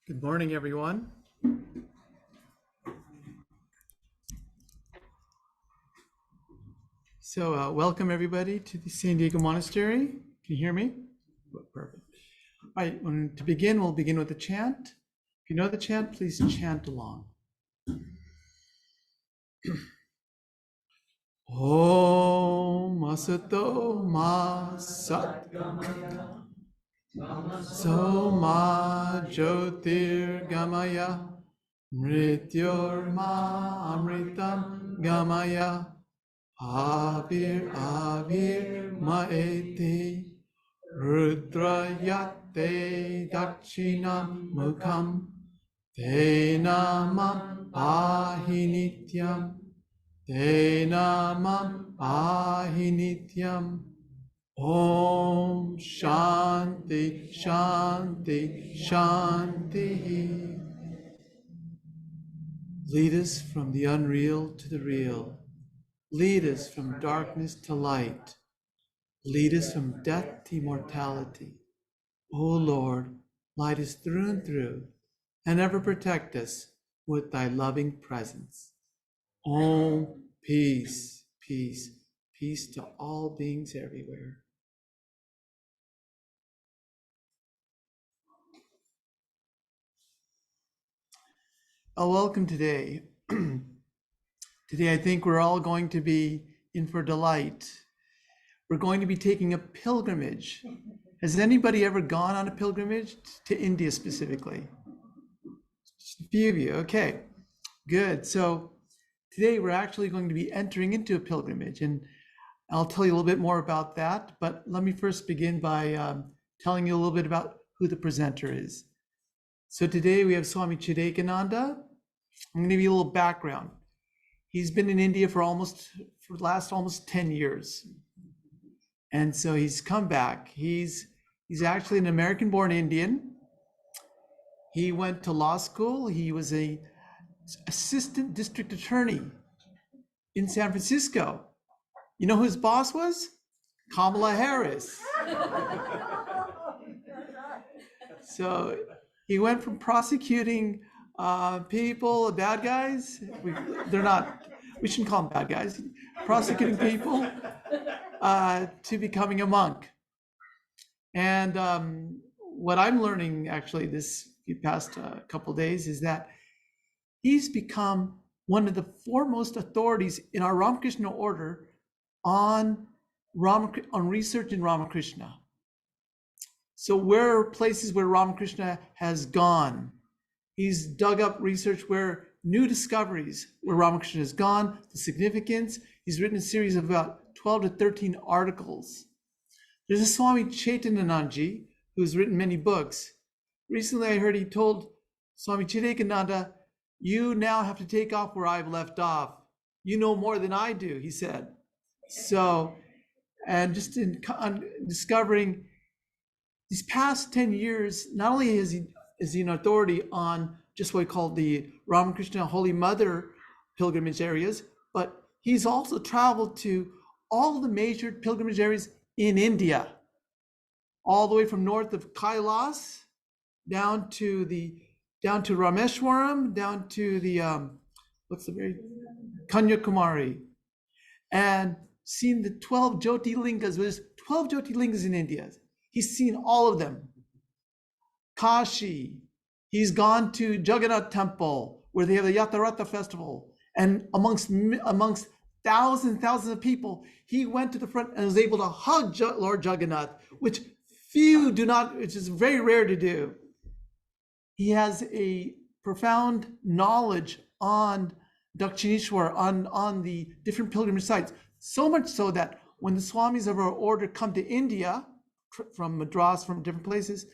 Good morning, everyone. So welcome everybody to the San Diego Monastery. Can you hear me? Perfect. All right, to begin, we'll begin with a chant. If you know the chant, please chant along. Om Asato Ma Sat So Ma Jyotir Gamaya Mrityor Ma Amritam Gamaya Avir Maeti Rudrayate Dakshinam Mukham Tenamam Ahinityam Tenamam Ahinityam Om Shanti Shanti Shanti. Lead us from the unreal to the real. Lead us from darkness to light. Lead us from death to immortality. O Lord, light us through and through, and ever protect us with thy loving presence. Om, peace, peace, peace to all beings everywhere. Welcome today. Today, I think we're all going to be in for delight. We're going to be taking a pilgrimage. Has anybody ever gone on a pilgrimage to India specifically? Just a few of you, okay, good. So today we're actually going to be entering into a pilgrimage, and I'll tell you a little bit more about that, but let me first begin by telling you a little bit about who the presenter is. So today we have Swami Chidekananda. I'm going to give you a little background. He's been in India for the last almost 10 years. And so he's come back. He's actually an American-born Indian. He went to law school. He was a assistant district attorney in San Francisco. You know who his boss was? Kamala Harris. So he went from prosecuting people, bad guys. We shouldn't call them bad guys. Prosecuting people to becoming a monk. And what I'm learning actually this past couple of days is that he's become one of the foremost authorities in our Ramakrishna order on research in Ramakrishna. So where are places where Ramakrishna has gone? He's dug up research where new discoveries where Ramakrishna has gone, the significance. He's written a series of about 12 to 13 articles. There's a Swami Chidekananda who's written many books. Recently I heard he told Swami Chidekananda, "You now have to take off where I've left off. You know more than I do," he said. So, and just in discovering these past 10 years, not only is he an authority on just what we call the Ramakrishna Holy Mother pilgrimage areas, but he's also traveled to all the major pilgrimage areas in India, all the way from north of Kailas down to Rameshwaram, down to the Kanyakumari, and seen the 12 Jyotirlingas. There's 12 Jyotirlingas in India. He's seen all of them. Kashi. He's gone to Jagannath Temple where they have the Yatharata festival, and amongst thousands of people, he went to the front and was able to hug Lord Jagannath, which is very rare to do. He has a profound knowledge on Dakshineshwar, on the different pilgrimage sites, so much so that when the Swamis of our order come to India from Madras, from different places,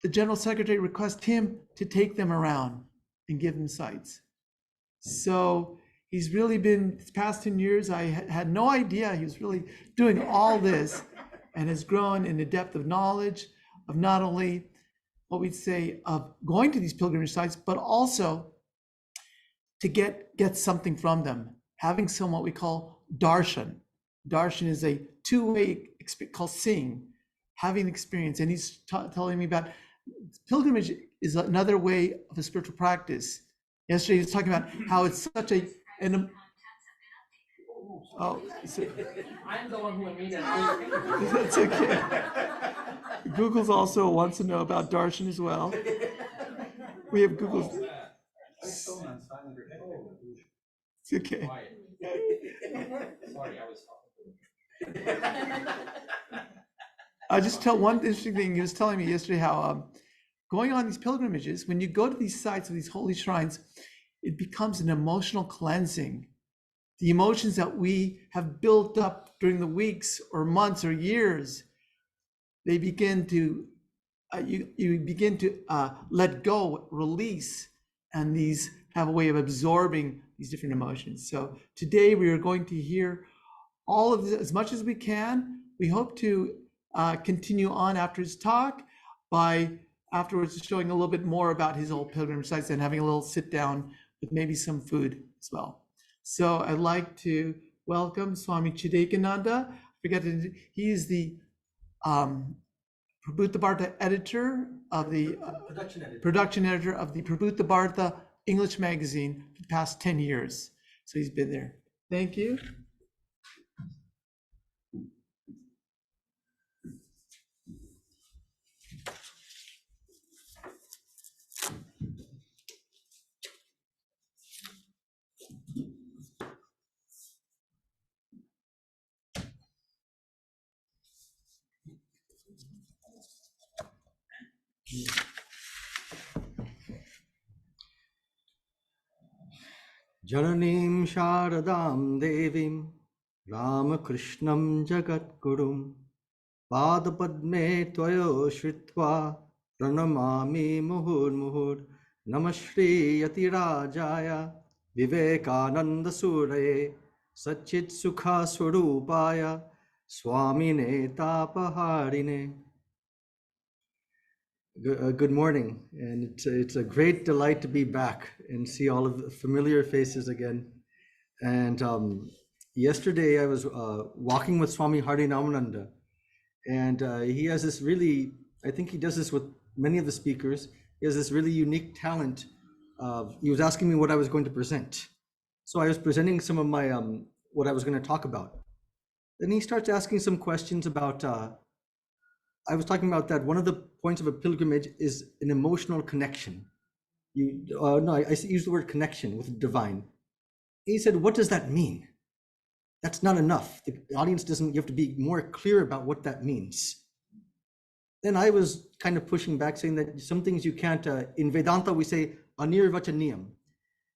the General Secretary requests him to take them around and give them sites. So he's really been, these past 10 years, I had no idea he was really doing all this, and has grown in the depth of knowledge of not only what we'd say of going to these pilgrimage sites, but also to get something from them, having some what we call darshan. Darshan is a two-way called seeing, having experience. And he's telling me about pilgrimage is another way of a spiritual practice. Yesterday he was talking about how it's such a, oh, I'm the one who immediately. that's okay. Google's also wants to know about darshan as well. We have Google's. It's okay. Sorry, I was talking. I just tell one interesting thing. He was telling me yesterday how going on these pilgrimages, when you go to these sites of these holy shrines, it becomes an emotional cleansing. The emotions that we have built up during the weeks or months or years, they begin to, you begin to let go, release, and these have a way of absorbing these different emotions. So today we are going to hear all of this as much as we can. We hope to continue on after his talk by afterwards showing a little bit more about his old pilgrimage sites and having a little sit down with maybe some food as well. So I'd like to welcome Swami Chidekananda. He is the Prabhupada Bharta editor of the production editor of the Prabhupada Bharta English magazine for the past 10 years. So he's been there. Thank you. Jananim Sharadam Devim Ramakrishnam Jagatgurum Padapadme Tvayo Shritva Pranamami Muhur Muhur Namashri Yatirajaya Vivekananda Suraye Satchit Sukha Swarupaya Swamine Tapaharine. Good morning, and it's a great delight to be back and see all of the familiar faces again. And yesterday I was walking with Swami Harinaramananda, and he has this really, I think he does this with many of the speakers, he has this really unique talent. He was asking me what I was going to present. So I was presenting some of my, what I was going to talk about. Then he starts asking some questions about, I was talking about that one of the points of a pilgrimage is an emotional connection. I use the word connection with the divine. He said, what does that mean? That's not enough. The audience doesn't, you have to be more clear about what that means. Then I was kind of pushing back, saying that some things you can't, in Vedanta we say, anirvachaniyam,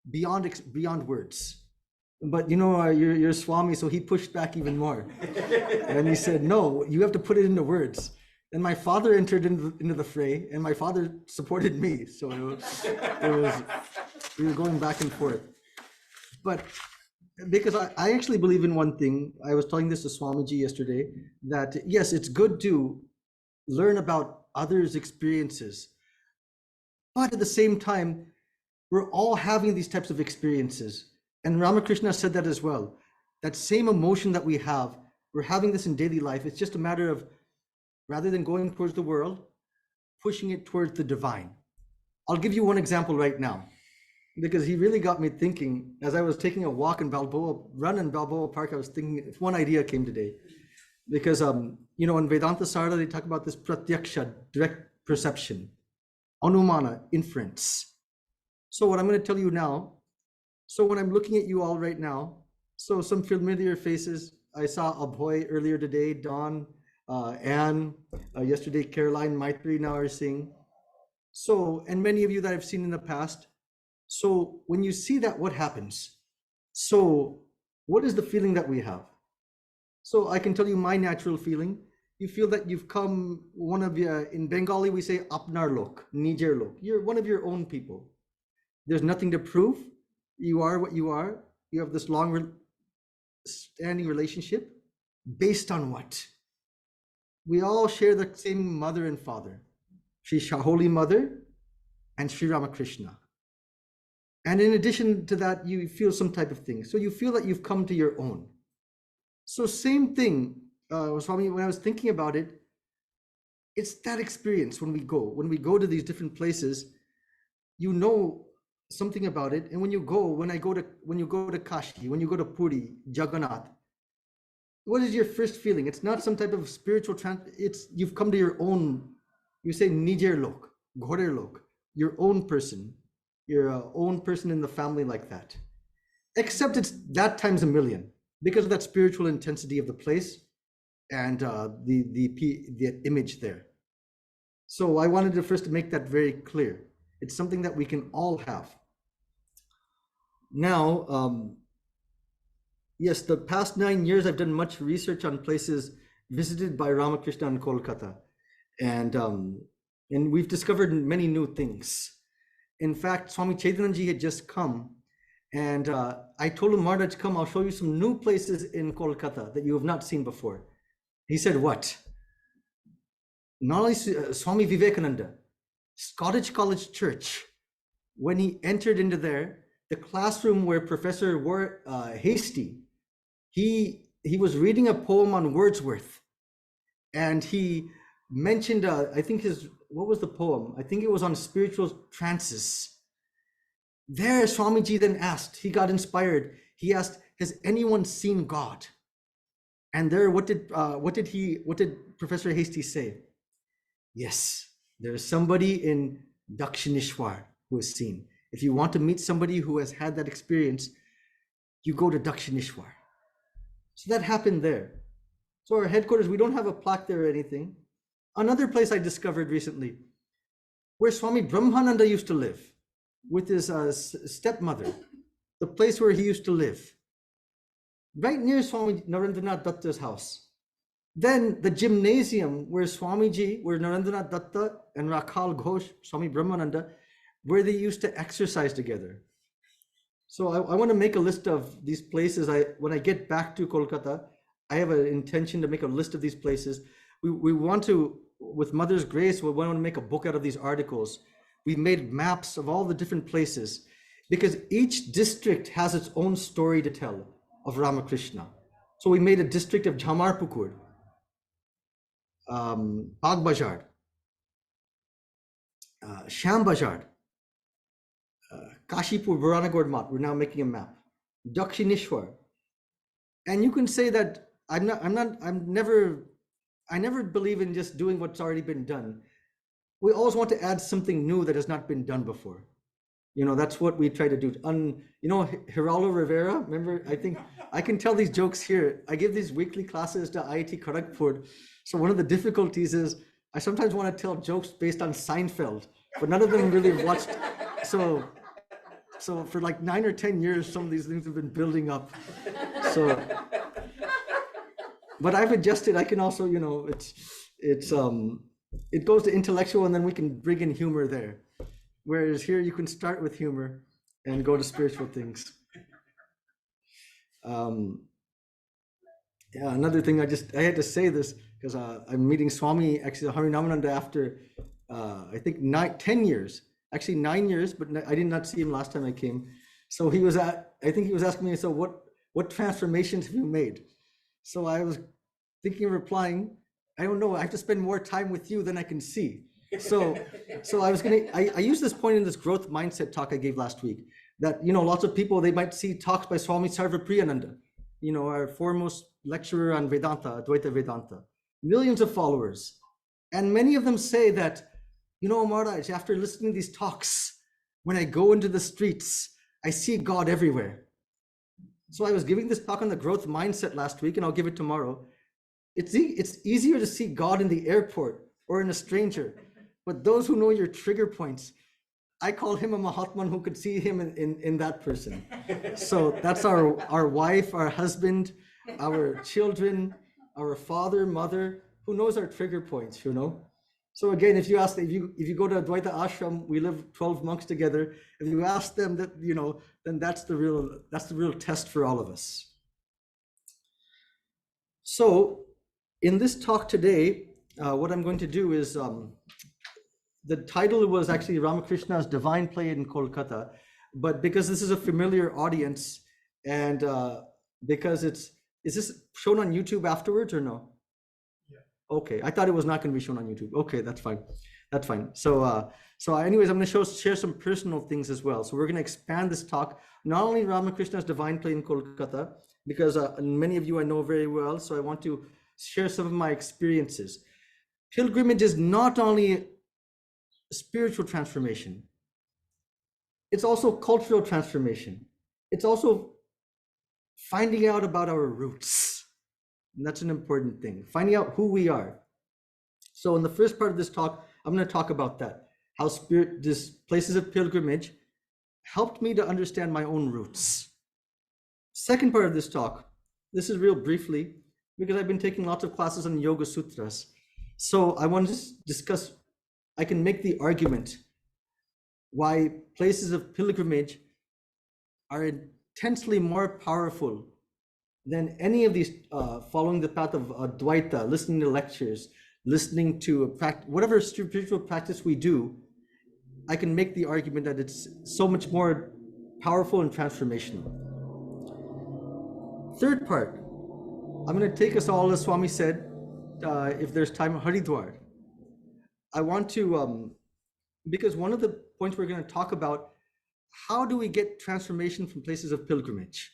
beyond words. But you know, you're Swami, so he pushed back even more. And he said, no, you have to put it into words. And my father entered into the fray, and my father supported me. So we were going back and forth. But because I actually believe in one thing, I was telling this to Swamiji yesterday, that yes, it's good to learn about others' experiences. But at the same time, we're all having these types of experiences. And Ramakrishna said that as well. That same emotion that we have, we're having this in daily life. It's just a matter of, rather than going towards the world, pushing it towards the divine. I'll give you one example right now, because he really got me thinking. As I was taking a walk in run in Balboa Park, I was thinking, if one idea came today, because you know, in Vedanta Sarada, they talk about this pratyaksha, direct perception, anumana, inference. So what I'm going to tell you now, so when I'm looking at you all right now, so some familiar faces. I saw Abhoy earlier today, Dawn, Anne, yesterday Caroline, Maitri now are seeing. So, and many of you that I've seen in the past. So when you see that, what happens? So what is the feeling that we have? So I can tell you my natural feeling. You feel that you've come, one of your, in Bengali we say apnar lok, nijer lok. You're one of your own people. There's nothing to prove. You are what you are. You have this long standing relationship based on what? We all share the same mother and father, Sri Holy Mother and Sri Ramakrishna. And in addition to that, you feel some type of thing. So you feel that you've come to your own. So same thing, Swami, when I was thinking about it, it's that experience when we go to these different places, you know something about it. And when you go to Kashi, when you go to Puri, Jagannath, what is your first feeling? It's not some type of spiritual it's you've come to your own, you say Nijer Lok, Ghorer Lok, your own person, your own person in the family like that. Except it's that times a million because of that spiritual intensity of the place and the image there. So I wanted to first make that very clear. It's something that we can all have. Now, yes, the past 9 years, I've done much research on places visited by Ramakrishna in Kolkata. And we've discovered many new things. In fact, Swami Chidekananda had just come. And I told him, Maharaj, come, I'll show you some new places in Kolkata that you have not seen before. He said, what? Not only Swami Vivekananda, Scottish College Church, when he entered into there, the classroom where Professor Hasty, he was reading a poem on Wordsworth, and he mentioned, I think what was the poem? I think it was on spiritual trances. There, Swamiji then asked, he got inspired. He asked, has anyone seen God? And there, what did Professor Hasty say? Yes, there is somebody in Dakshineshwar who has seen. If you want to meet somebody who has had that experience, you go to Dakshineshwar. So that happened there. So our headquarters, we don't have a plaque there or anything. Another place I discovered recently, where Swami Brahmananda used to live with his stepmother, the place where he used to live, right near Swami Narendranath Datta's house. Then the gymnasium where Swamiji, where Narendranath Datta and Rakhal Ghosh, Swami Brahmananda, where they used to exercise together. So I want to make a list of these places. When I get back to Kolkata, I have an intention to make a list of these places. We want to, with Mother's grace, we want to make a book out of these articles. We've made maps of all the different places because each district has its own story to tell of Ramakrishna. So we made a district of Jhamarpukur, Bagbazar, Shambazar, Kashipur, Varanagod Mat. We're now making a map. Dakshineshwar. And you can say that I never believe in just doing what's already been done. We always want to add something new that has not been done before. You know, that's what we try to do. You know, Geraldo Rivera, remember, I think I can tell these jokes here. I give these weekly classes to IIT Kharagpur. So one of the difficulties is I sometimes want to tell jokes based on Seinfeld, but none of them really watched. So for like 9 or 10 years, some of these things have been building up. So, but I've adjusted. I can also, you know, it goes to intellectual and then we can bring in humor there. Whereas here you can start with humor and go to spiritual things. Yeah, another thing I had to say this because I'm meeting Swami, actually Harinamananda after I think 10 years, actually 9 years, but I did not see him last time I came. So I think he was asking me, so what transformations have you made? So I was thinking of replying, I don't know, I have to spend more time with you than I can see. So I used this point in this growth mindset talk I gave last week that, you know, lots of people, they might see talks by Swami Sarvapriyananda, you know, our foremost lecturer on Vedanta, Advaita Vedanta, millions of followers. And many of them say that, you know, Maharaj, after listening to these talks, when I go into the streets, I see God everywhere. So I was giving this talk on the growth mindset last week, and I'll give it tomorrow. It's easier to see God in the airport or in a stranger, but those who know your trigger points, I call him a Mahatman who could see him in that person. So that's our wife, our husband, our children, our father, mother, who knows our trigger points, you know? So again, if you go to Advaita Ashram, we live 12 monks together. If you ask them that, you know, then that's the real test for all of us. So in this talk today, what I'm going to do is, the title was actually Ramakrishna's Divine Play in Kolkata, but because this is a familiar audience and because is this shown on YouTube afterwards or no? Yeah. Okay, I thought it was not going to be shown on YouTube. Okay, that's fine. That's fine. So anyways, I'm going to share some personal things as well. So we're going to expand this talk, not only Ramakrishna's divine play in Kolkata, because many of you I know very well. So I want to share some of my experiences. Pilgrimage is not only spiritual transformation, it's also cultural transformation. It's also finding out about our roots. And that's an important thing, finding out who we are. So in the first part of this talk, I'm going to talk about that, how these places of pilgrimage helped me to understand my own roots. Second part of this talk, this is real briefly, because I've been taking lots of classes on Yoga Sutras. So I want to discuss, I can make the argument why places of pilgrimage are intensely more powerful than any of these, following the path of Advaita, listening to lectures, listening to whatever spiritual practice we do. I can make the argument that it's so much more powerful and transformational. Third part, I'm going to take us all, as Swami said, if there's time, Haridwar. I want to, because one of the points we're going to talk about, how do we get transformation from places of pilgrimage?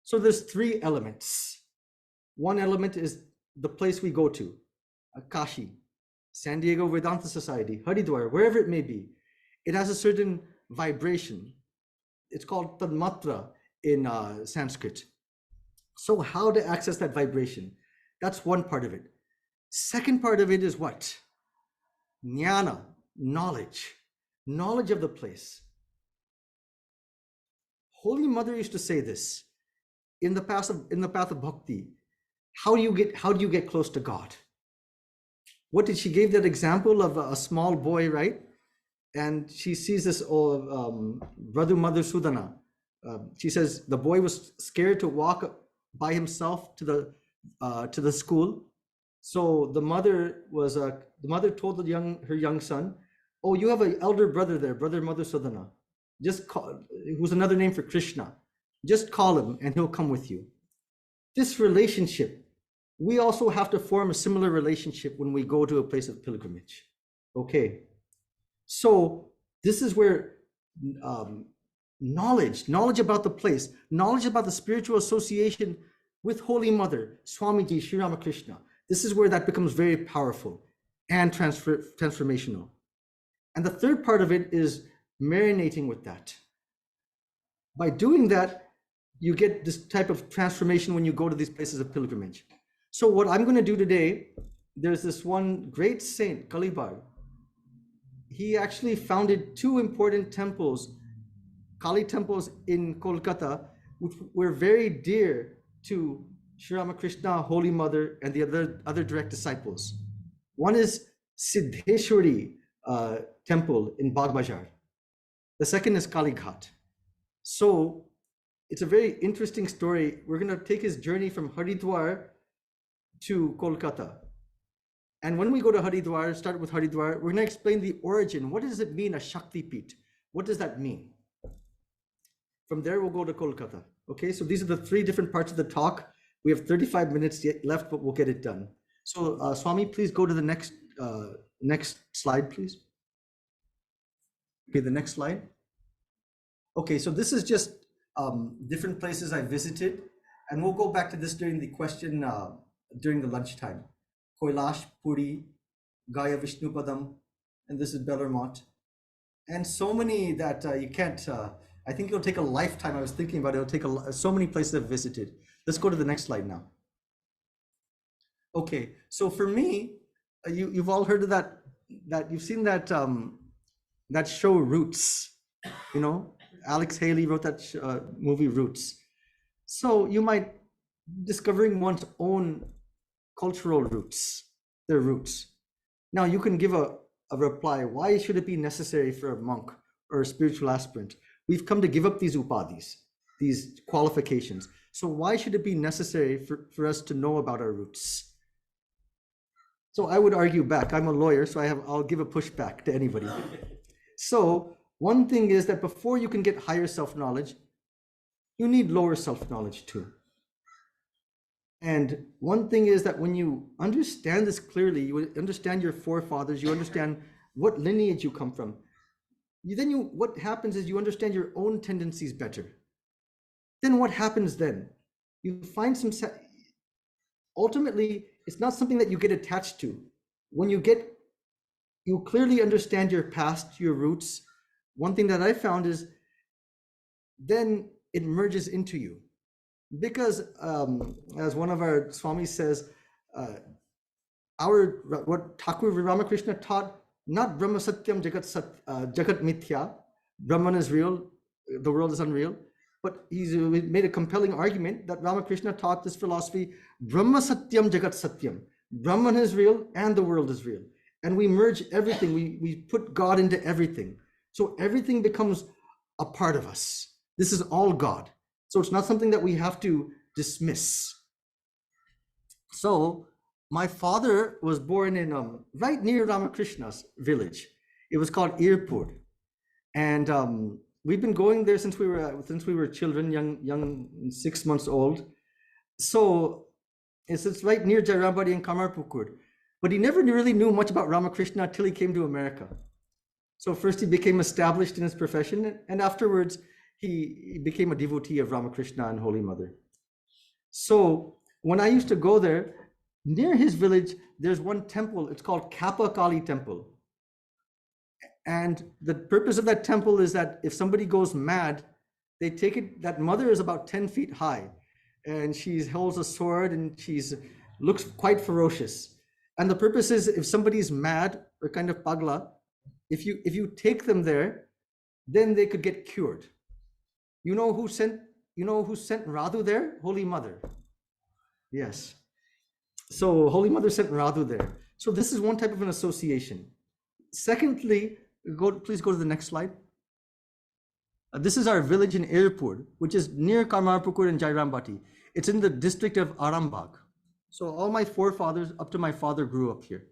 So there's three elements. One element is the place we go to, Kashi, San Diego Vedanta Society, Haridwar, wherever it may be. It has a certain vibration. It's called Tanmatra in Sanskrit. So how to access that vibration? That's one part of it. Second part of it is what? Jnana, knowledge of the place. Holy Mother used to say this in the path of bhakti. How do you get close to God? What did she give that example of a small boy, right? And she sees this Brother Mother Sudana. She says the boy was scared to walk by himself to the school. So the mother told her young son, "Oh, you have an elder brother there, Brother Mother Sudana. Just call, who's another name for Krishna. Just call him and he'll come with you." This relationship, we also have to form a similar relationship when we go to a place of pilgrimage. Okay. So this is where knowledge about the place, knowledge about the spiritual association with Holy Mother, Swamiji, Sri Ramakrishna. This is where that becomes very powerful and transformational. And the third part of it is marinating with that. By doing that, you get this type of transformation when you go to these places of pilgrimage. So what I'm going to do today, there's this one great saint, Kalibar. He actually founded two important temples, Kali temples in Kolkata, which were very dear to Sri Ramakrishna, Holy Mother, and the other direct disciples. One is Siddheshwari temple in Bagh Bazaar. The second is Kali Ghat. So it's a very interesting story. We're going to take his journey from Haridwar to Kolkata. And when we go to Haridwar, start with Haridwar, we're going to explain the origin. What does it mean, a Shakti Peeth? What does that mean? From there, we'll go to Kolkata. Okay, so these are the three different parts of the talk. We have 35 minutes left, but we'll get it done. So Swami, please go to the next slide, please. Okay, the next slide. Okay, so this is just different places I visited, and we'll go back to this during the question, during the lunchtime. Kailash, Puri, Gaya Vishnupadam, and this is Bellarmont. And so many that you can't, I think it'll take a lifetime. I was thinking about it, it'll take so many places I've visited. Let's go to the next slide now. Okay, so for me, you've all heard of that you've seen that that show Roots, you know, Alex Haley wrote that movie Roots. So you might discovering one's own cultural roots, their roots. Now you can give a reply. Why should it be necessary for a monk or a spiritual aspirant? We've come to give up these upadhis, these qualifications. So why should it be necessary for us to know about our roots? So I would argue back. I'm a lawyer, so I'll give a pushback to anybody. So one thing is that before you can get higher self-knowledge, you need lower self-knowledge too. And one thing is that when you understand this clearly, you understand your forefathers, you understand what lineage you come from. What happens is you understand your own tendencies better. Then what happens then? You find ultimately, it's not something that you get attached to. When you clearly understand your past, your roots. One thing that I found is then it merges into you. Because as one of our Swamis says, what Thakur Ramakrishna taught, not Brahma Satyam Jagat Mithya, Brahman is real, the world is unreal, but he made a compelling argument that Ramakrishna taught this philosophy, Brahma Satyam Jagat Satyam, Brahman is real and the world is real. And we merge everything, we put God into everything. So everything becomes a part of us. This is all God. So it's not something that we have to dismiss. So my father was born in right near Ramakrishna's village. It was called Irpur, and we've been going there since we were children, young 6 months old. So it's right near Jairambati and Kamarpukur. But he never really knew much about Ramakrishna until he came to America. So first he became established in his profession, and afterwards he became a devotee of Ramakrishna and Holy Mother. So when I used to go there, near his village, there's one temple. It's called Kappa Kali Temple. And the purpose of that temple is that if somebody goes mad, they take it, that mother is about 10 feet high, and she holds a sword and looks quite ferocious. And the purpose is if somebody's mad or kind of pagla, if you take them there, then they could get cured. You know who sent Radhu there? Holy Mother. Yes. So Holy Mother sent Radhu there. So this is one type of an association. Secondly, please go to the next slide. This is our village in Irpur, which is near Kamarpukur and Jairambati. It's in the district of Arambagh. So all my forefathers up to my father grew up here.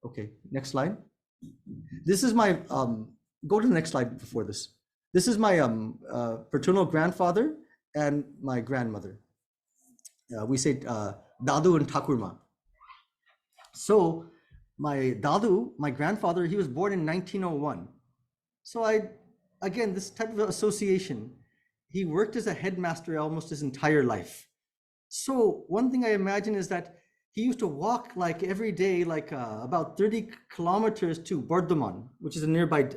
Okay, next slide. This is my, go to the next slide before this. This is my paternal grandfather and my grandmother. We say Dadu and Thakurma. So my Dadu, my grandfather, he was born in 1901. So again, this type of association, he worked as a headmaster almost his entire life. So one thing I imagine is that he used to walk like every day, like about 30 kilometers to Bardhaman, which is a nearby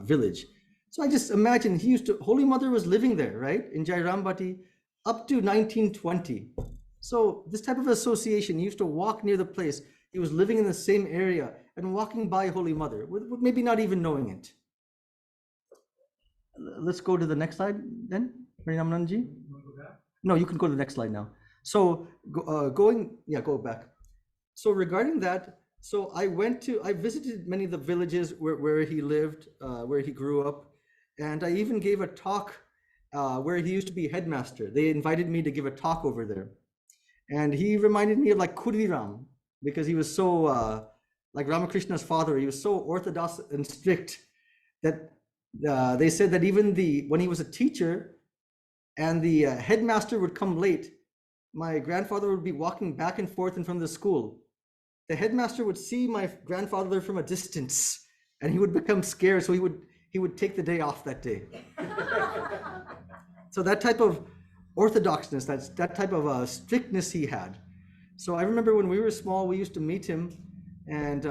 village. So I just imagine Holy Mother was living there, right? In Jairambati up to 1920. So this type of association, he used to walk near the place. He was living in the same area and walking by Holy Mother, with maybe not even knowing it. Let's go to the next slide then, Harinamananji. No, you can go to the next slide now. So go back. So regarding that, so I visited many of the villages where he lived, where he grew up, and I even gave a talk where he used to be headmaster. They invited me to give a talk over there. And he reminded me of like Khudiram, because he was so, like Ramakrishna's father, he was so orthodox and strict that they said that even when he was a teacher and the headmaster would come late, my grandfather would be walking back and forth in front of the school. The headmaster would see my grandfather from a distance and he would become scared. So he would take the day off that day. So that type of orthodoxness, that type of strictness he had. So I remember when we were small, we used to meet him, and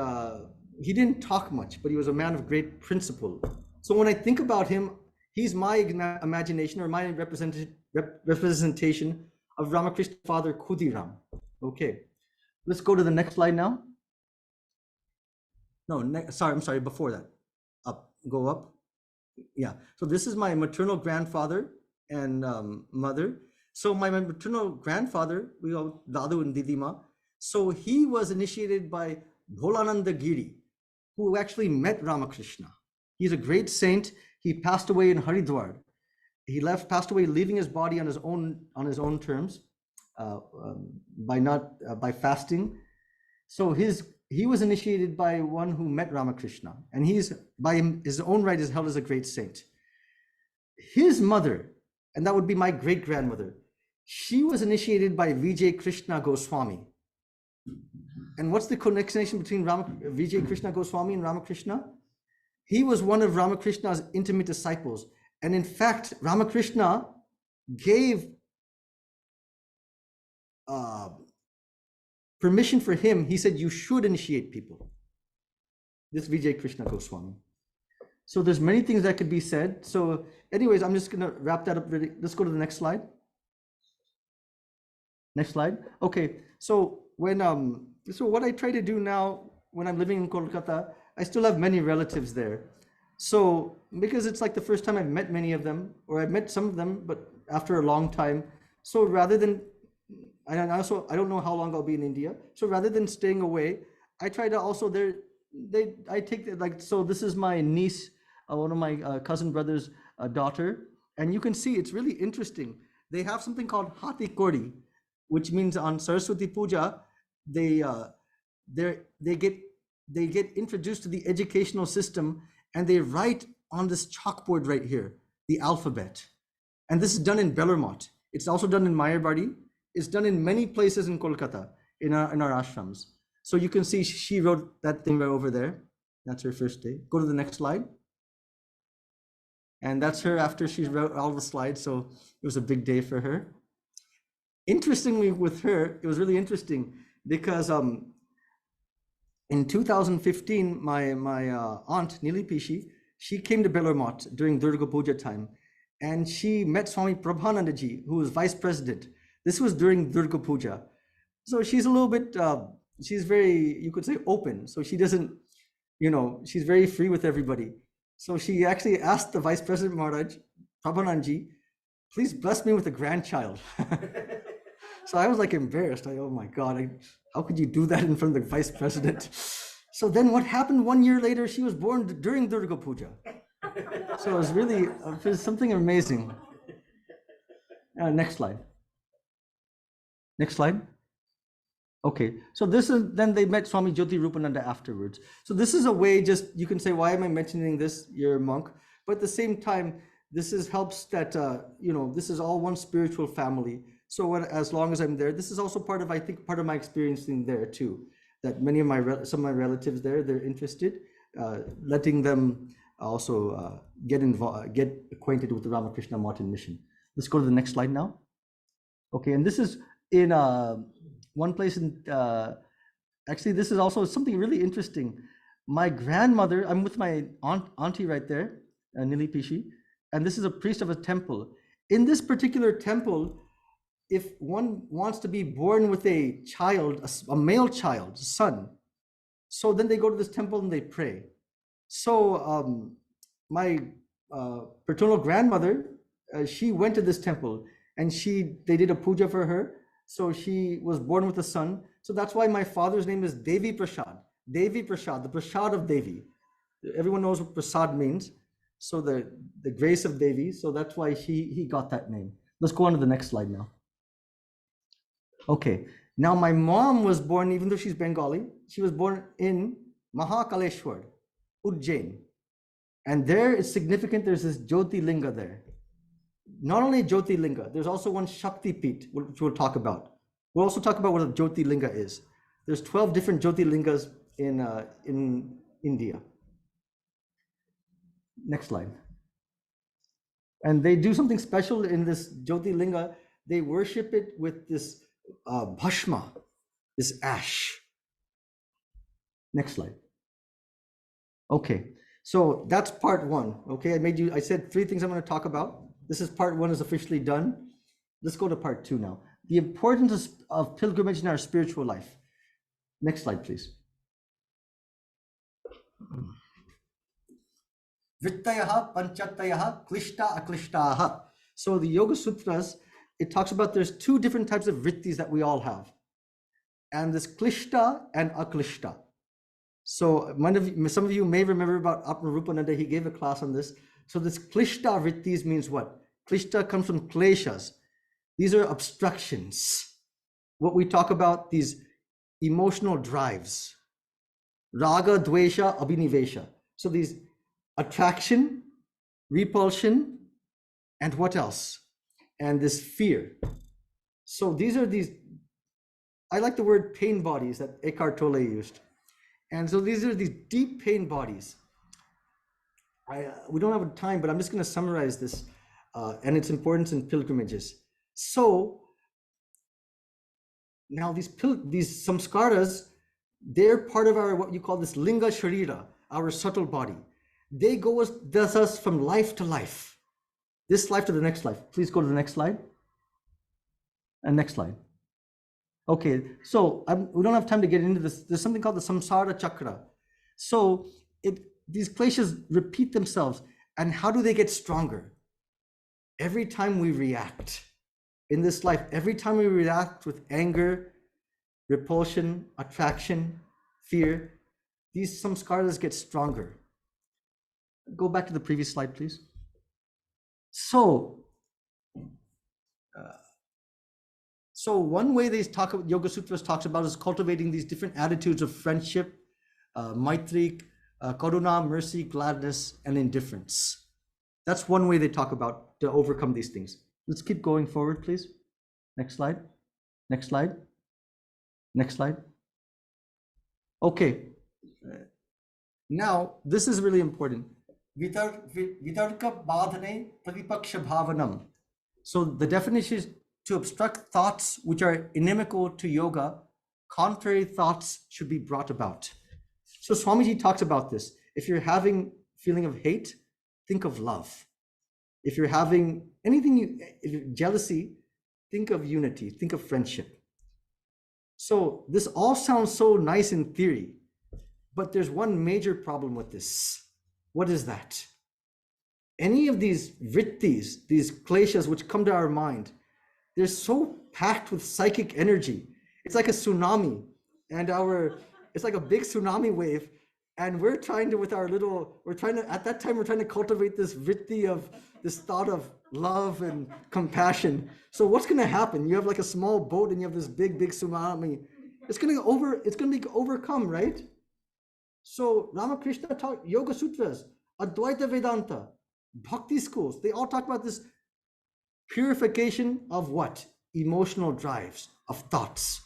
he didn't talk much, but he was a man of great principle. So when I think about him, he's my imagination or my representation of Ramakrishna Father Khudiram. Okay, let's go to the next slide now. No, I'm sorry, before that. Go up. Yeah, so this is my maternal grandfather and mother. So my maternal grandfather, we all Dadu and Didima. So he was initiated by Bholananda Giri, who actually met Ramakrishna. He's a great saint. He passed away in Haridwar. He passed away, leaving his body on his own terms, by fasting. So he was initiated by one who met Ramakrishna, and he's by his own right is held as a great saint. His mother, and that would be my great grandmother, She was initiated by Vijay Krishna Goswami. And what's the connection between Vijay Krishna Goswami and Ramakrishna? He was one of Ramakrishna's intimate disciples. And in fact, Ramakrishna gave permission for him. He said, you should initiate people. This Vijay Krishna Goswami. So there's many things that could be said. So anyways, I'm just going to wrap that up. Let's go to the next slide. Next slide. Okay. So so what I try to do now when I'm living in Kolkata, I still have many relatives there. So because it's like the first time I've met many of them, or I've met some of them, but after a long time. So rather than, I don't know how long I'll be in India. So rather than staying away, I try to also I take so this is my niece, one of my cousin brother's daughter. And you can see it's really interesting. They have something called Hati Kori, which means on Saraswati Puja, they get introduced to the educational system, and they write on this chalkboard right here the alphabet. And this is done in Bellarmont. It's also done in Mayarbadi. It's done in many places in Kolkata in our ashrams. So you can see she wrote that thing right over there. That's her first day. Go to the next slide. And that's her after she wrote all the slides. So it was a big day for her. Interestingly, with her, it was really interesting because in 2015, my aunt Nili Pishi, she came to Bellarmont during Durga Puja time, and she met Swami Prabhanandaji, who was vice president. This was during Durga Puja. So she's a little bit, she's very, you could say, open. So she doesn't, she's very free with everybody. So she actually asked the vice president Maharaj, Prabhanandaji, please bless me with a grandchild. So I was like embarrassed. Oh my God, how could you do that in front of the vice president? So then what happened 1 year later, she was born during Durga Puja. So it was really something amazing. Next slide. Next slide. Okay, so then they met Swami Jyoti Rupananda afterwards. So this is a way, just, you can say, why am I mentioning this? You're a monk. But at the same time, this helps that, this is all one spiritual family. So as long as I'm there, this is also part of my experiencing there too, that some of my relatives there, they're interested, letting them also get acquainted with the Ramakrishna Mountain mission. Let's go to the next slide now. Okay, and this is in one place actually, this is also something really interesting. My grandmother, I'm with my auntie right there, Nili Pishi, and this is a priest of a temple. In this particular temple, if one wants to be born with a child, a male child, a son, so then they go to this temple and they pray. So my paternal grandmother, she went to this temple and they did a puja for her. So she was born with a son. So that's why my father's name is Devi Prasad. Devi Prasad, the Prasad of Devi. Everyone knows what Prasad means. So the grace of Devi. So that's why he got that name. Let's go on to the next slide now. Okay, now my mom was born, even though she's Bengali, she was born in Mahakaleshwar, Ujjain. And there it's significant, there's this Jyoti Linga there. Not only Jyoti Linga, there's also one Shakti Peeth, which we'll talk about. We'll also talk about what a Jyoti Linga is. There's 12 different Jyoti Lingas in India. Next slide. And they do something special in this Jyoti Linga. They worship it with this bhashma, this ash. Next slide. Okay, so that's part one. Okay, I said 3 things I'm going to talk about. This is part 1 is officially done. Let's go to part 2 now. The importance of pilgrimage in our spiritual life. Next slide, please. Vrittayaha, panchatayaha, klishta, aklishtaha. So the Yoga Sutras, it talks about there's 2 different types of vrittis that we all have. And this klishta and aklishta. So some of you may remember about Rupananda, he gave a class on this. So this klishta vrittis means what? Klishta comes from kleshas. These are obstructions. What we talk about, these emotional drives. Raga, dvesha, abhinivesha. So these attraction, repulsion, and what else? And this fear. So these are these, I like the word pain bodies that Eckhart Tolle used. And so these are these deep pain bodies. We don't have time, but I'm just going to summarize this and its importance in pilgrimages. So now these samskaras, they're part of our, what you call this linga sharira, our subtle body. They go with us from life to life. This life to the next life. Please go to the next slide. And next slide. Okay, so we don't have time to get into this. There's something called the samsara chakra. So these kleshas repeat themselves. And how do they get stronger? Every time we react in this life, every time we react with anger, repulsion, attraction, fear, these samskaras get stronger. Go back to the previous slide, please. So one way they talk about, Yoga Sutras talks about, is cultivating these different attitudes of friendship, maitri, karuna, mercy, gladness, and indifference. That's one way they talk about to overcome these things. Let's keep going forward, please. Next slide. Next slide. Next slide. Okay. Now, this is really important. Vitarka badhane pratipaksha bhavanam. So the definition is to obstruct thoughts which are inimical to yoga, contrary thoughts should be brought about. So Swamiji talks about this. If you're having feeling of hate, think of love. If you're having anything, jealousy, think of unity, think of friendship. So this all sounds so nice in theory, but there's one major problem with this. What is that? Any of these vrittis, these kleshas which come to our mind, they're so packed with psychic energy. It's like a tsunami, and it's like a big tsunami wave. And we're trying to, at that time, we're trying to cultivate this vritti of this thought of love and compassion. So what's going to happen? You have like a small boat and you have this big tsunami. It's going to be overcome, right? So Ramakrishna taught Yoga Sutras, Advaita Vedanta, Bhakti schools. They all talk about this purification of what? Emotional drives, of thoughts.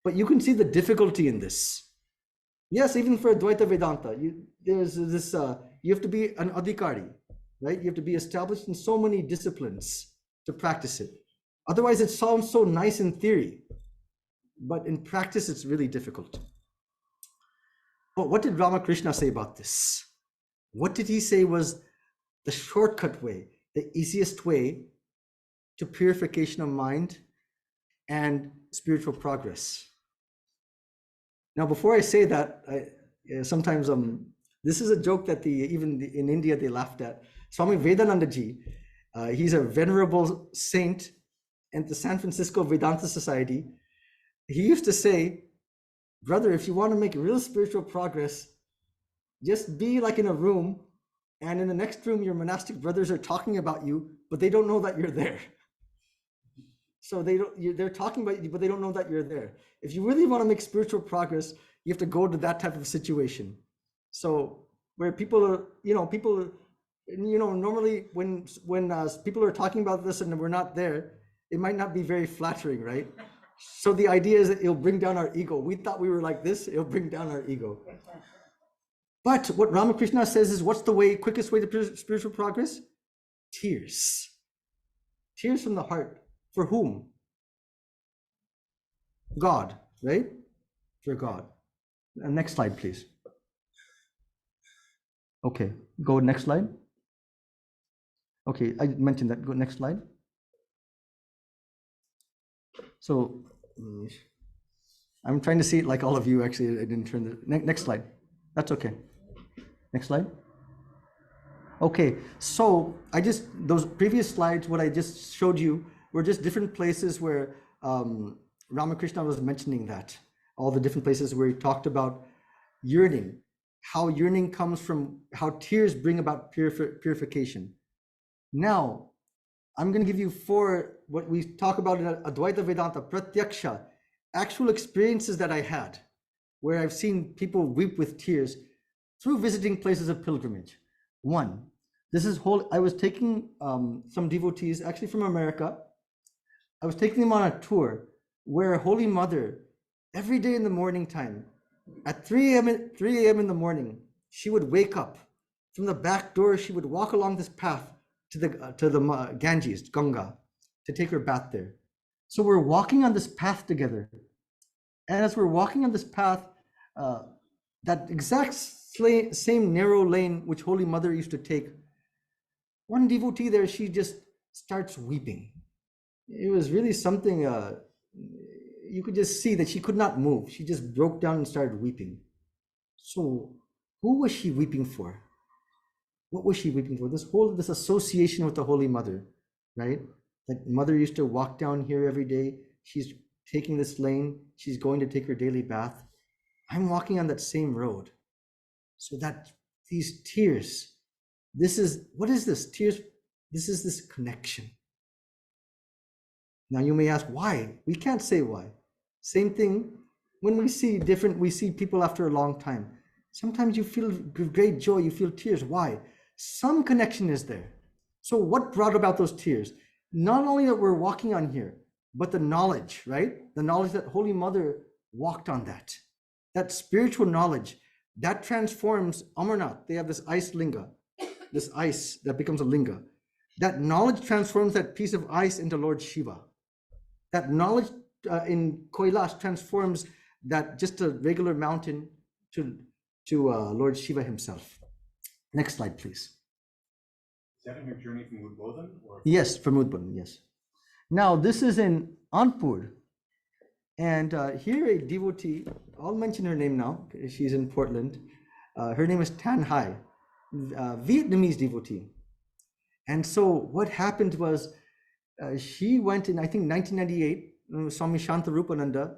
But you can see the difficulty in this. Yes, even for Advaita Vedanta, you have to be an adhikari, right? You have to be established in so many disciplines to practice it. Otherwise, it sounds so nice in theory, but in practice, it's really difficult. But what did Ramakrishna say about this? What did he say was the shortcut way, the easiest way to purification of mind and spiritual progress? Now, before I say that, sometimes this is a joke that even in India they laughed at. Swami Vedananda ji, he's a venerable saint at the San Francisco Vedanta Society. He used to say, brother, if you want to make real spiritual progress, just be like in a room, and in the next room, your monastic brothers are talking about you, but they don't know that you're there. So they're talking about you, but they don't know that you're there. If you really want to make spiritual progress, you have to go to that type of situation. So where people are, normally when people are talking about this and we're not there, it might not be very flattering, right? So the idea is that it'll bring down our ego. We thought we were like this, it'll bring down our ego. But what Ramakrishna says is, what's the quickest way to spiritual progress? Tears. Tears from the heart. For whom? God, right? For God. Next slide, please. Okay, go next slide. Okay, I mentioned that. Go next slide. So I'm trying to see it like all of you. Actually, I didn't turn the next slide. That's okay. Next slide. Okay, so those previous slides, what I just showed you were just different places where Ramakrishna was mentioning that, all the different places where he talked about yearning, how yearning comes from, how tears bring about purification. Now, I'm going to give you 4, what we talk about in Advaita Vedanta, pratyaksha, actual experiences that I had, where I've seen people weep with tears through visiting places of pilgrimage. 1, I was taking some devotees, actually from America, I was taking them on a tour where Holy Mother, every day in the morning time, at 3 a.m. in the morning, she would wake up. From the back door, she would walk along this path to the Ganges, Ganga, to take her bath there. So we're walking on this path together. And as we're walking on this path, that exact same narrow lane which Holy Mother used to take, one devotee there, she just starts weeping. It was really something, you could just see that she could not move. She just broke down and started weeping. So who was she weeping for? What was she weeping for? This association with the Holy Mother, right? That Mother used to walk down here every day. She's taking this lane. She's going to take her daily bath. I'm walking on that same road. So that these tears, what is this? Tears, this is this connection. Now you may ask why? We can't say why. Same thing when we see people after a long time. Sometimes you feel great joy, you feel tears. Why? Some connection is there. So what brought about those tears? Not only that we're walking on here, but the knowledge, right? The knowledge that Holy Mother walked on that spiritual knowledge, that transforms Amarnath. They have this ice linga, this ice that becomes a linga. That knowledge transforms that piece of ice into Lord Shiva. That knowledge in Kailash transforms that just a regular mountain to Lord Shiva himself. Next slide, please. Is that on your journey from Udbodhan? Yes, from Udbodhan, yes. Now, this is in Anpur. And here a devotee, I'll mention her name now, she's in Portland. Her name is Tan Hai, Vietnamese devotee. And so what happened was she went in, I think, 1998, Swami Shantarupananda,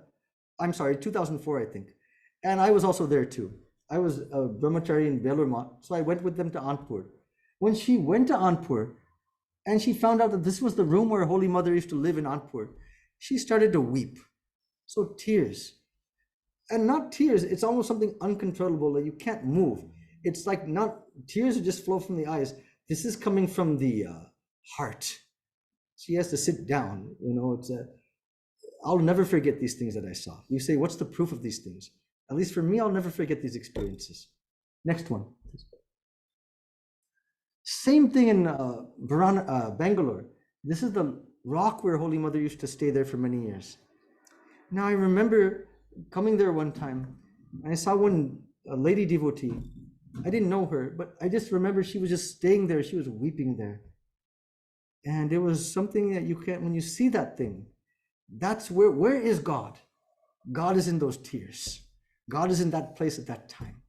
2004, I think. And I was also there too. I was a brahmachari in Belur, so I went with them to Anpur. When she went to Anpur and she found out that this was the room where Holy Mother used to live in Anpur, she started to weep. So tears. And not tears, it's almost something uncontrollable that you can't move. It's like not, tears just flow from the eyes. This is coming from the heart. She has to sit down, I'll never forget these things that I saw. You say, what's the proof of these things? At least for me, I'll never forget these experiences. Next one. Same thing in Bangalore. This is the rock where Holy Mother used to stay there for many years. Now I remember coming there one time, and I saw a lady devotee. I didn't know her, but I just remember she was just staying there. She was weeping there. And it was something that you can't, when you see that thing, that's where is God? God is in those tears. God is in that place at that time.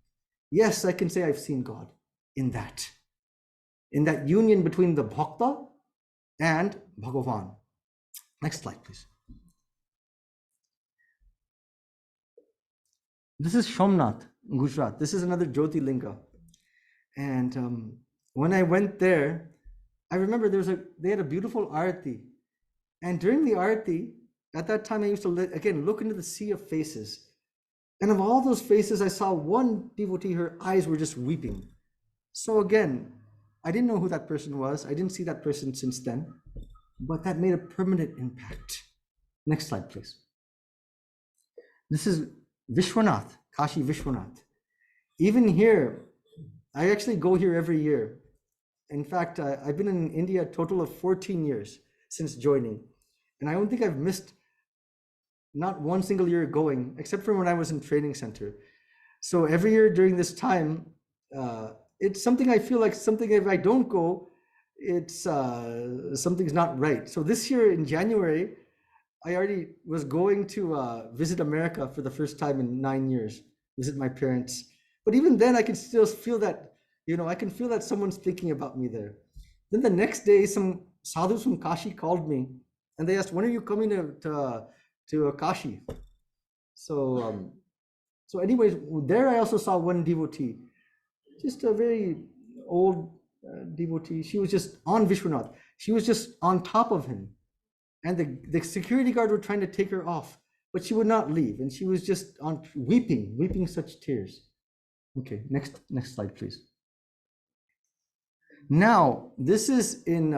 Yes, I can say I've seen God in that union between the Bhakta and Bhagavan. Next slide, please. This is Somnath, Gujarat. This is another Jyotirlinga. And when I went there, I remember they had a beautiful arati. And during the arati, at that time, I used to, again, look into the sea of faces. And of all those faces, I saw one devotee, her eyes were just weeping. So again, I didn't know who that person was. I didn't see that person since then, but that made a permanent impact. Next slide, please. This is Vishwanath, Kashi Vishwanath. Even here, I actually go here every year. In fact, I've been in India a total of 14 years since joining. And I don't think I've missed not one single year going, except for when I was in training center. So every year during this time, it's something I feel like something, if I don't go, it's something's not right. So this year in January, I already was going to visit America for the first time in 9 years, visit my parents. But even then I can still feel that, I can feel that someone's thinking about me there. Then the next day, some sadhus from Kashi called me and they asked, when are you coming to Kashi? So anyways, there I also saw one devotee, just a very old devotee. She was just on Vishwanath. She was just on top of him. And the security guard were trying to take her off, but she would not leave. And she was just weeping such tears. Okay, next slide, please. Now, this is in,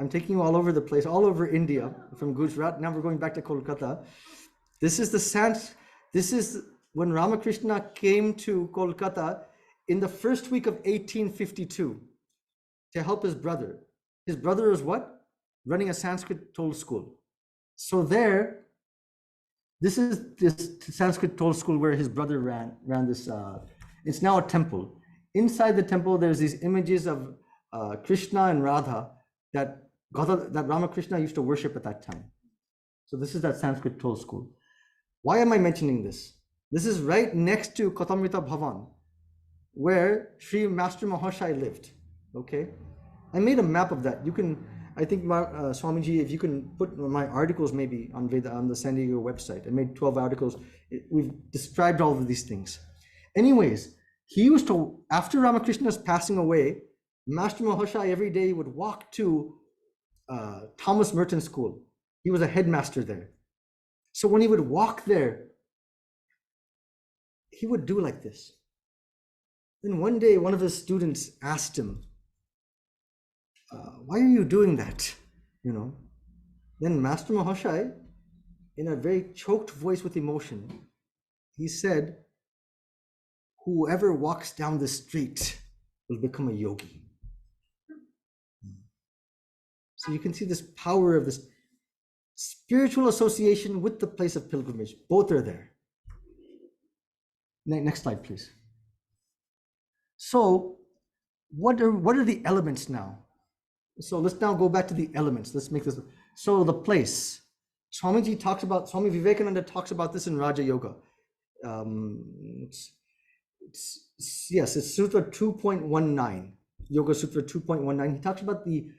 I'm taking you all over the place, all over India, from Gujarat. Now we're going back to Kolkata. This is when Ramakrishna came to Kolkata in the first week of 1852 to help his brother. His brother was what? Running a Sanskrit toll school. So this is this Sanskrit toll school where his brother ran this. It's now a temple. Inside the temple, there's these images of Krishna and Radha that Ramakrishna used to worship at that time. So this is that Sanskrit toll school. Why am I mentioning this? This is right next to Kautamrita Bhavan, where Sri Master Mahashai lived. Okay, I made a map of that. You can, I think, Swamiji, if you can put my articles maybe on the San Diego website. I made 12 articles. We've described all of these things. Anyways, he used to, after Ramakrishna's passing away, Master Mahashai every day would walk to Thomas Merton School. He was a headmaster there. So when he would walk there, he would do like this. Then one day, one of his students asked him, why are you doing that? You know, then Master Mahashai, in a very choked voice with emotion, he said, whoever walks down the street will become a yogi. So you can see this power of this spiritual association with the place of pilgrimage. Both are there. Next slide, please. So what are the elements now? So let's now go back to the elements. Let's make this. So the place. Swami Vivekananda talks about this in Raja Yoga. It's Sutra 2.19, Yoga Sutra 2.19. He talks about the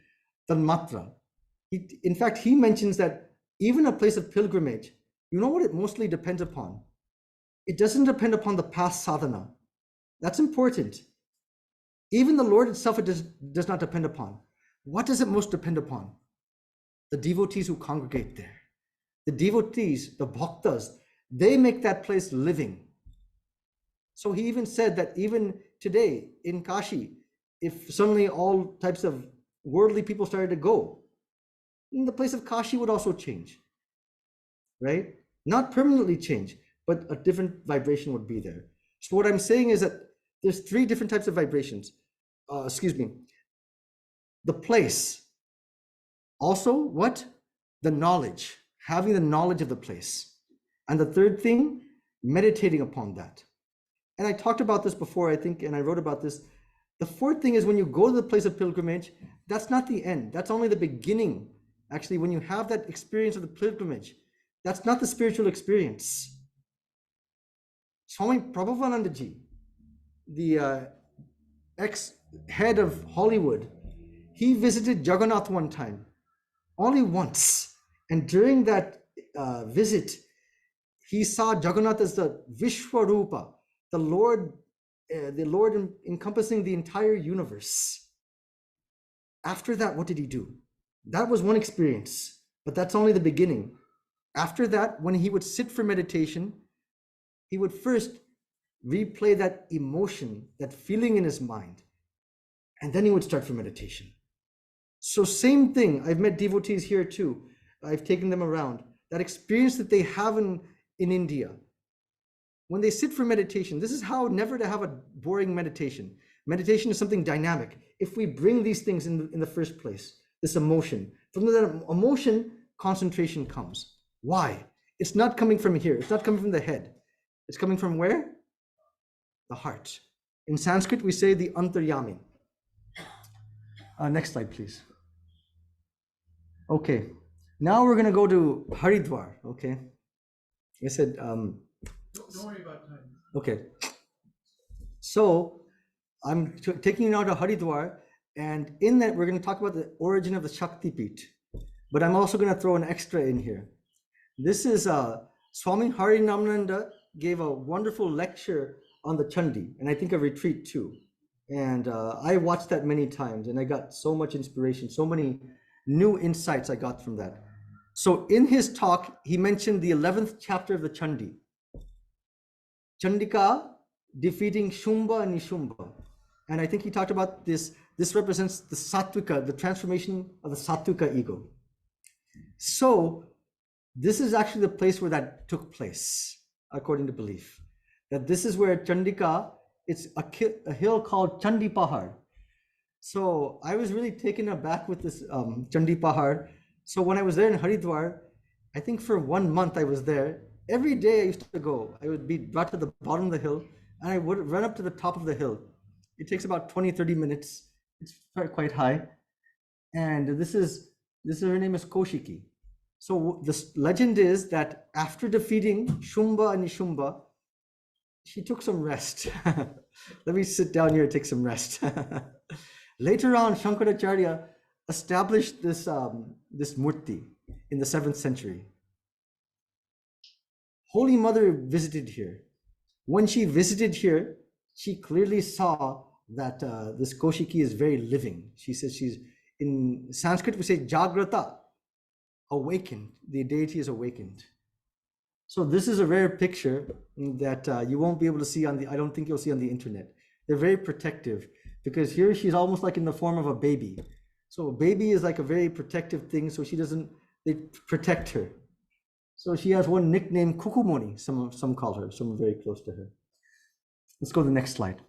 matra. In fact, he mentions that even a place of pilgrimage, you know what it mostly depends upon? It doesn't depend upon the past sadhana. That's important. Even the Lord itself, it does not depend upon. What does it most depend upon? The devotees who congregate there. The devotees, the bhaktas, they make that place living. So he even said that even today in Kashi, if suddenly all types of worldly people started to go, the place of Kashi would also change, right? Not permanently change, but a different vibration would be there. So what I'm saying is that there's 3 different types of vibrations. The place. Also, what? The knowledge, having the knowledge of the place. And the third thing, meditating upon that. And I talked about this before, I think, and I wrote about this. The fourth thing is when you go to the place of pilgrimage, that's not the end. That's only the beginning. Actually, when you have that experience of the pilgrimage, that's not the spiritual experience. Swami Prabhavanandaji, the ex-head of Hollywood, he visited Jagannath one time, only once. And during that visit, he saw Jagannath as the Vishwarupa, the Lord encompassing the entire universe. After that, what did he do? That was one experience, but that's only the beginning. After that, when he would sit for meditation, he would first replay that emotion, that feeling in his mind, and then he would start for meditation. So same thing, I've met devotees here too. I've taken them around. That experience that they have in India, when they sit for meditation, this is how never to have a boring meditation. Meditation is something dynamic. If we bring these things in the first place, this emotion, from that emotion, concentration comes. Why? It's not coming from here. It's not coming from the head. It's coming from where? The heart. In Sanskrit, we say the antaryami. Next slide, please. Okay, now we're going to go to Haridwar. Okay, I said. Don't worry about time. Okay, so I'm taking you now to Haridwar, and in that we're going to talk about the origin of the Shakti Peeth. But I'm also going to throw an extra in here. This is Swami Harinamnanda gave a wonderful lecture on the Chandi, and I think a retreat too. And I watched that many times, and I got so much inspiration, so many new insights I got from that. So in his talk, he mentioned the 11th chapter of the Chandi. Chandika defeating Shumba and Nishumba. And I think he talked about this this represents the sattvika, the transformation of the sattvika ego. So this is actually the place where that took place, according to belief. That this is where Chandika, it's a hill called Chandi Pahar. So I was really taken aback with this Chandi Pahar. So when I was there in Haridwar, I think for 1 month I was there. Every day I used to go. I would be brought to the bottom of the hill and I would run up to the top of the hill. It takes about 20-30 minutes. It's quite high. And this is her name is Koshiki. So the legend is that after defeating Shumba and Nishumba, she took some rest. Let me sit down here and take some rest. Later on, Shankaracharya established this murti in the 7th century. Holy Mother visited here. When she visited here, she clearly saw that this Koshiki is very living. She says she's, in Sanskrit we say Jagrata, awakened. The deity is awakened. So this is a rare picture that you won't be able to see on the, I don't think you'll see on the internet. They're very protective because here she's almost like in the form of a baby. So a baby is like a very protective thing. So she doesn't, they protect her. So she has one nickname, Kukumoni, some call her, someone very close to her. Let's go to the next slide.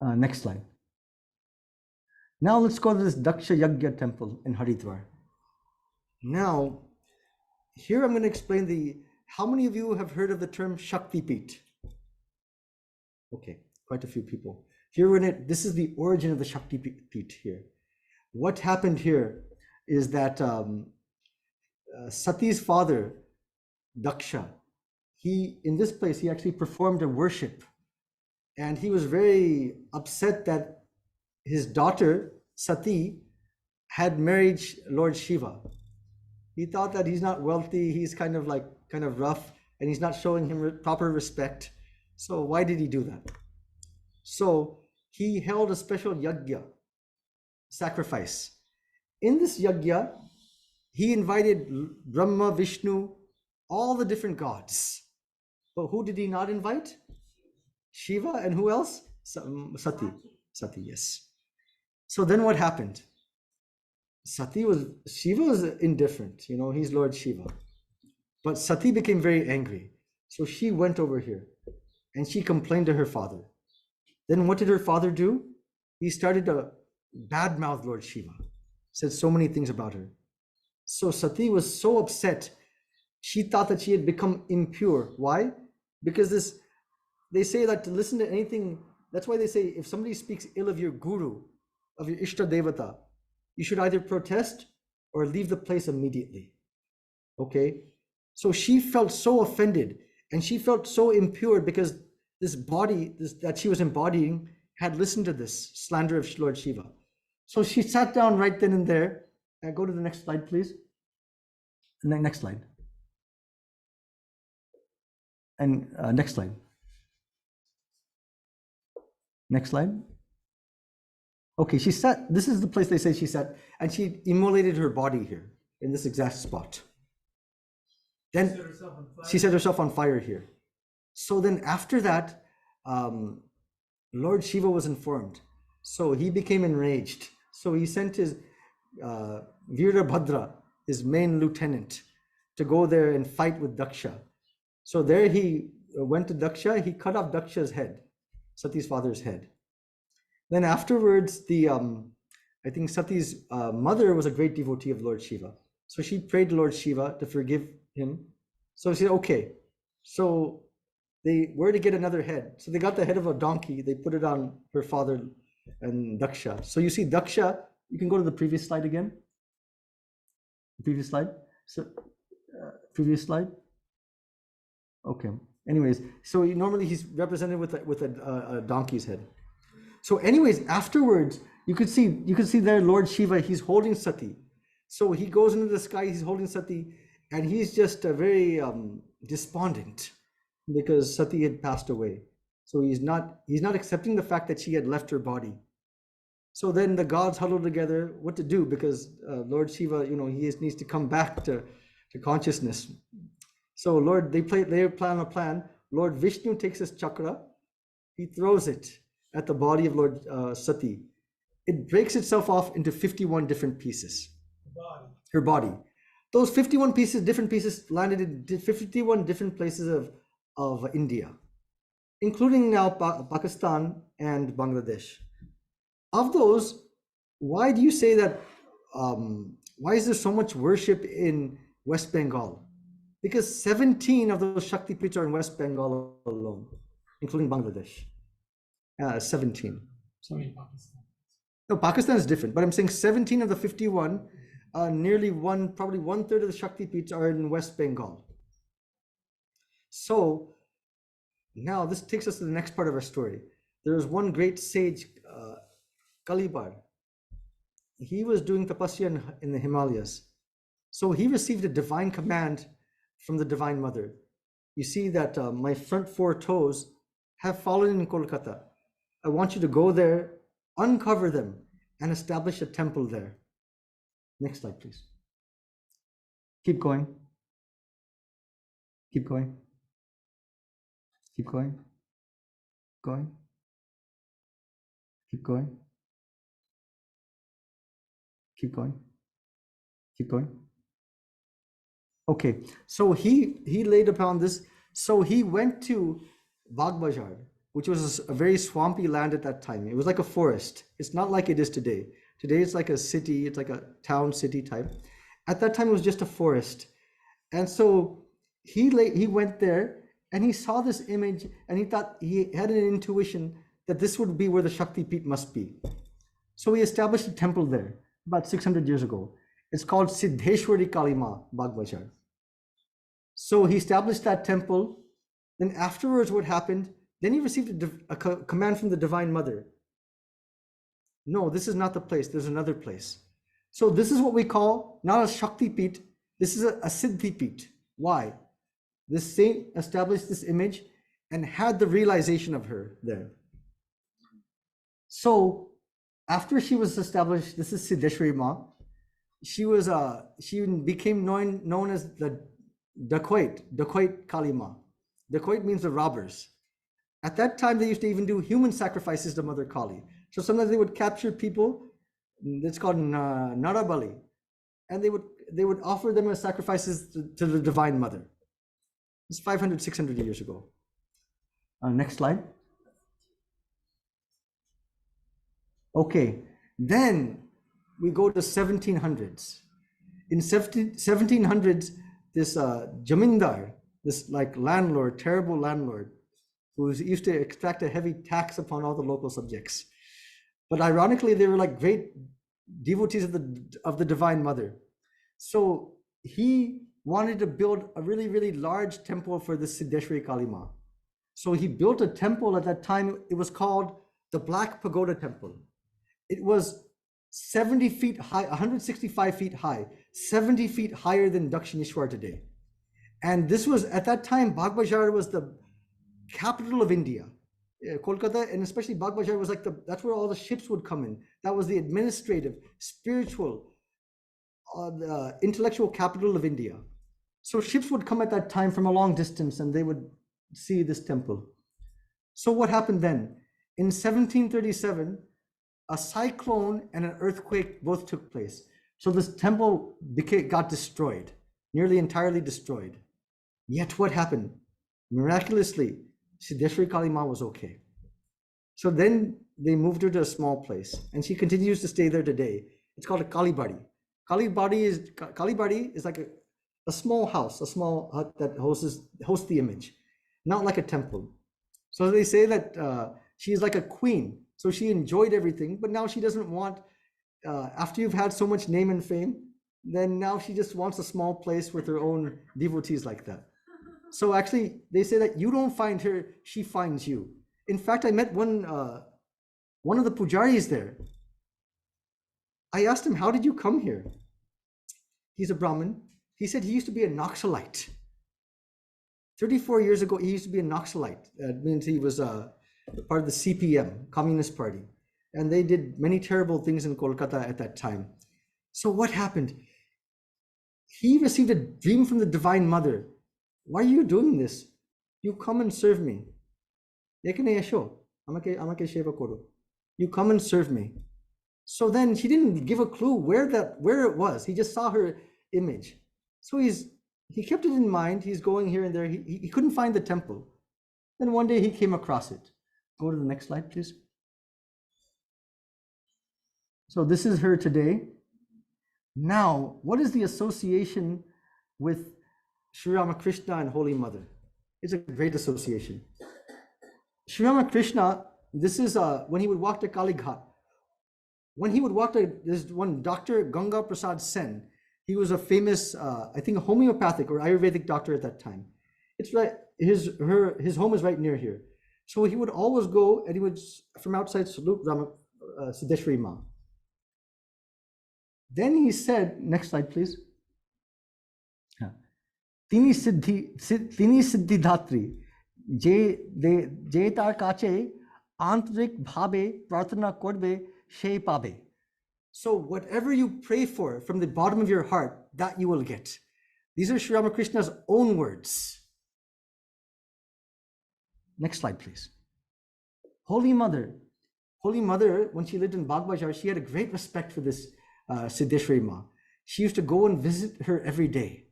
Next slide. Now let's go to this Daksha Yagya temple in Haridwar. Now, here I'm going to explain how many of you have heard of the term Shakti Peeth? Okay, quite a few people. Here this is the origin of the Shakti Peeth here. What happened here is that Sati's father, Daksha, in this place, he actually performed a worship. And he was very upset that his daughter, Sati, had married Lord Shiva. He thought that he's not wealthy, he's kind of rough, and he's not showing him proper respect. So why did he do that? So he held a special yagya, sacrifice. In this yagya, he invited Brahma, Vishnu, all the different gods. But who did he not invite? Shiva, and who else? Sati, yes. So then what happened? Shiva was indifferent, he's Lord Shiva. But Sati became very angry. So she went over here and she complained to her father. Then what did her father do? He started to badmouth Lord Shiva, said so many things about her. So Sati was so upset, she thought that she had become impure. Why? Because they say that to listen to anything, that's why they say if somebody speaks ill of your guru, of your Ishta Devata, you should either protest or leave the place immediately. Okay? So she felt so offended and she felt so impure because this body that she was embodying had listened to this slander of Lord Shiva. So she sat down right then and there. Go to the next slide, please. Next slide. And next slide. Next slide. Okay, she sat, this is the place they say she sat, and she immolated her body here in this exact spot. Then she set herself on fire here. So then after that, Lord Shiva was informed. So he became enraged. So he sent his Virabhadra, his main lieutenant, to go there and fight with Daksha. So there he went to Daksha, he cut off Daksha's head, Sati's father's head. Then afterwards, I think Sati's mother was a great devotee of Lord Shiva. So she prayed to Lord Shiva to forgive him. So she said, okay. So they were to get another head. So they got the head of a donkey. They put it on her father and Daksha. So you see Daksha, you can go to the previous slide again. Previous slide. So previous slide. Okay. Anyways, so normally he's represented with a donkey's head. So anyways, afterwards, you could see there Lord Shiva, he's holding Sati. So he goes into the sky, he's holding Sati, and he's just very despondent because Sati had passed away. So he's not accepting the fact that she had left her body. So then the gods huddle together what to do because Lord Shiva, he needs to come back to consciousness. So they plan a plan. Lord Vishnu takes his chakra, he throws it. at the body of Lord Sati, it breaks itself off into 51 different pieces. Her body. Those 51 pieces, different pieces, landed in 51 different places of India, including now Pakistan and Bangladesh. Of those, why do you say that, why is there so much worship in West Bengal? Because 17 of those Shakti Pits are in West Bengal alone, including Bangladesh. 17. Sorry, Pakistan. No, Pakistan is different, but I'm saying 17 of the 51, nearly probably 1/3 of the Shakti Pits are in West Bengal. So now this takes us to the next part of our story. There was one great sage, Kalibar. He was doing tapasya in the Himalayas. So he received a divine command from the Divine Mother. You see that my front 4 toes have fallen in Kolkata. I want you to go there, uncover them, and establish a temple there. Next slide, please. Keep going. Keep going. Keep going. Going. Keep going. Keep going. Keep going. Okay, so he laid upon this. So he went to Bagbazar, which was a very swampy land at that time. It was like a forest. It's not like it is today. Today it's like a city, it's like a town city type. At that time it was just a forest. And so he went there and he saw this image and he thought, he had an intuition that this would be where the Shakti Pit must be. So he established a temple there about 600 years ago. It's called Siddheshwari Kalima Bagbazar. So he established that temple. Then afterwards what happened? Then he received a command from the Divine Mother. No, this is not the place. There's another place. So this is what we call not a Shakti Pit. This is a Siddhi Pit. Why? This saint established this image and had the realization of her there. So after she was established, this is Siddheshwari Ma. She became known as the Dacoit Kalima. Dacoit means the robbers. At that time, they used to even do human sacrifices to Mother Kali. So sometimes they would capture people. It's called Narabali, and they would offer them as sacrifices to the Divine Mother. It's 500, 600 years ago. Next slide. Okay, then we go to 1700s. In 1700s, this Jamindar, this like landlord, terrible landlord, who used to extract a heavy tax upon all the local subjects. But ironically, they were like great devotees of the Divine Mother. So he wanted to build a really, really large temple for the Siddheshwari Kalima. So he built a temple at that time. It was called the Black Pagoda Temple. It was 70 feet high, 165 feet high, 70 feet higher than Dakshineshwar today. And this was, at that time, Bagbazar was the capital of India. Kolkata, and especially Bagbazar, was like that's where all the ships would come in. That was the administrative, spiritual, the intellectual capital of India. So ships would come at that time from a long distance and they would see this temple. So what happened then? In 1737, a cyclone and an earthquake both took place. So this temple got destroyed, nearly entirely destroyed. Yet what happened? Miraculously, Siddheshwari Kalima was okay. So then they moved her to a small place and she continues to stay there today. It's called a Kalibadi. Kalibadi is like a small house, a small hut that hosts the image, not like a temple. So they say that she's like a queen. So she enjoyed everything, but now she doesn't want, after you've had so much name and fame, then now she just wants a small place with her own devotees like that. So actually, they say that you don't find her, she finds you. In fact, I met one of the pujaris there. I asked him, how did you come here? He's a Brahmin. He said he used to be a Naxalite. 34 years ago, he used to be a Naxalite. That means he was part of the CPM, Communist Party. And they did many terrible things in Kolkata at that time. So what happened? He received a dream from the Divine Mother. Why are you doing this? You come and serve me. Amake seva koro. You come and serve me. So then he didn't give a clue where it was. He just saw her image. So he kept it in mind. He's going here and there. He couldn't find the temple. Then one day he came across it. Go to the next slide, please. So this is her today. Now, what is the association with Sri Ramakrishna and Holy Mother? It's a great association. Sri Ramakrishna, this is when he would walk to Kali Ghat. When he would walk to, there's one Dr. Ganga Prasad Sen. He was a famous, I think, a homeopathic or Ayurvedic doctor at that time. It's right, his home is right near here. So he would always go and he would, from outside, salute Siddheshwari Ma. Then he said, next slide, please. Tini siddhi dhatri, je tar kache antrik bhabe prarthana korbe she pabe. So whatever you pray for from the bottom of your heart, that you will get. These are Sri Ramakrishna's own words. Next slide, please. Holy Mother, when she lived in Bagbajar, she had a great respect for this Siddheshwari Ma. She used to go and visit her every day.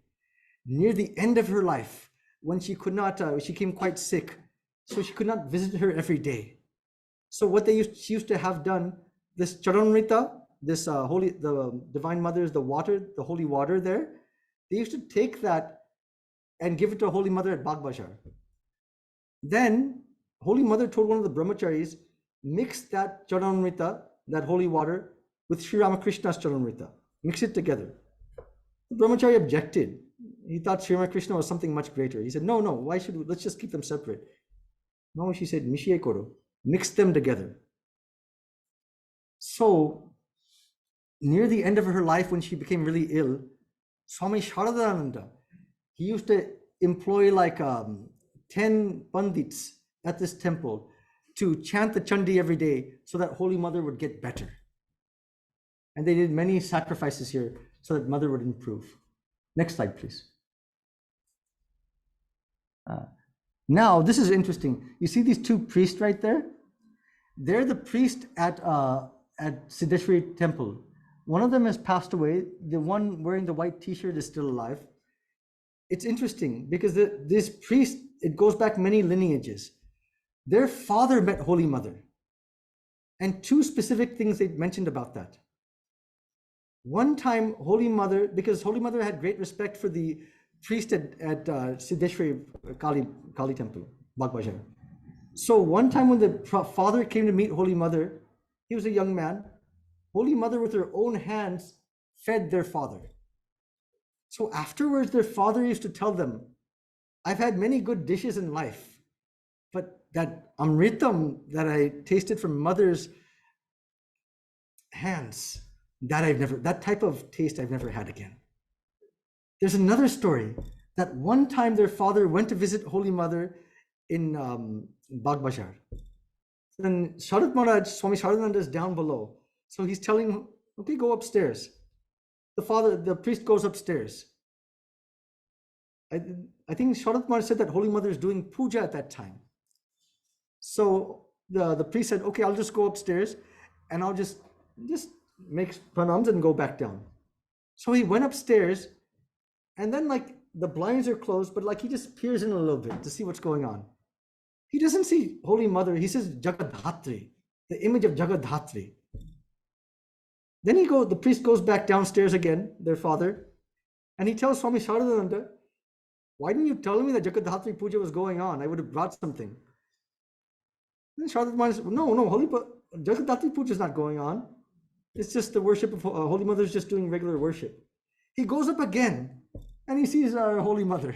Near the end of her life, when she could not, she became quite sick, so she could not visit her every day. So what she used to have done, this Charanamrita, the Divine Mother's, the holy water there, they used to take that and give it to Holy Mother at Bagbajar. Then Holy Mother told one of the brahmacharis, mix that Charanamrita, that holy water, with Sri Ramakrishna's Charanamrita. Mix it together. The brahmachari objected. He thought Sri Ramakrishna was something much greater. He said, no, why should we? Let's just keep them separate. No, she said, Mishiye koro. Mix them together. So, near the end of her life, when she became really ill, Swami Chidekananda, he used to employ like 10 pandits at this temple to chant the Chandi every day so that Holy Mother would get better. And they did many sacrifices here so that Mother would improve. Next slide, please. Now, this is interesting. You see these two priests right there? They're the priest at Siddheshwari temple. One of them has passed away. The one wearing the white t-shirt is still alive. It's interesting because this priest, it goes back many lineages. Their father met Holy Mother. And two specific things they mentioned about that. One time, Holy Mother, because Holy Mother had great respect for the priest at Siddheshwari Kali temple, Bagbajar. So one time when the father came to meet Holy Mother, he was a young man. Holy Mother with her own hands fed their father. So afterwards, their father used to tell them, I've had many good dishes in life, but that amritam that I tasted from Mother's hands, that type of taste I've never had again. There's another story that one time their father went to visit Holy Mother in Bagbajar. Then Sharat Maharaj, Swami Chidekananda is down below. So he's telling him, okay, go upstairs. The priest goes upstairs. I think Sharat Maharaj said that Holy Mother is doing puja at that time. So the priest said, okay, I'll just go upstairs and I'll just make pranams and go back down. So he went upstairs and then like the blinds are closed, but like he just peers in a little bit to see what's going on. He doesn't see Holy Mother. He says Jagadhatri, the image of Jagadhatri. Then the priest goes back downstairs again, their father, and he tells Swami Chidekananda, why didn't you tell me that Jagadhatri Puja was going on? I would have brought something. Then Chidekananda says, no, Jagadhatri Puja is not going on. It's just the worship of Holy Mother is just doing regular worship. He goes up again and he sees our Holy Mother.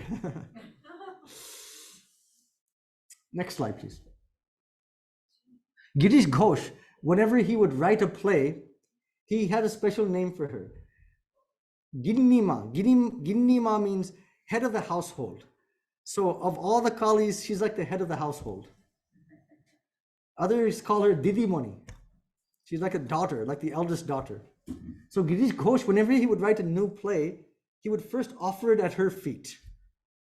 Next slide, please. Girish Ghosh, whenever he would write a play, he had a special name for her. Ginnima. Ginnima means head of the household. So of all the Kalis, she's like the head of the household. Others call her Didimoni. She's like a daughter, like the eldest daughter. So Girish Ghosh, whenever he would write a new play, he would first offer it at her feet.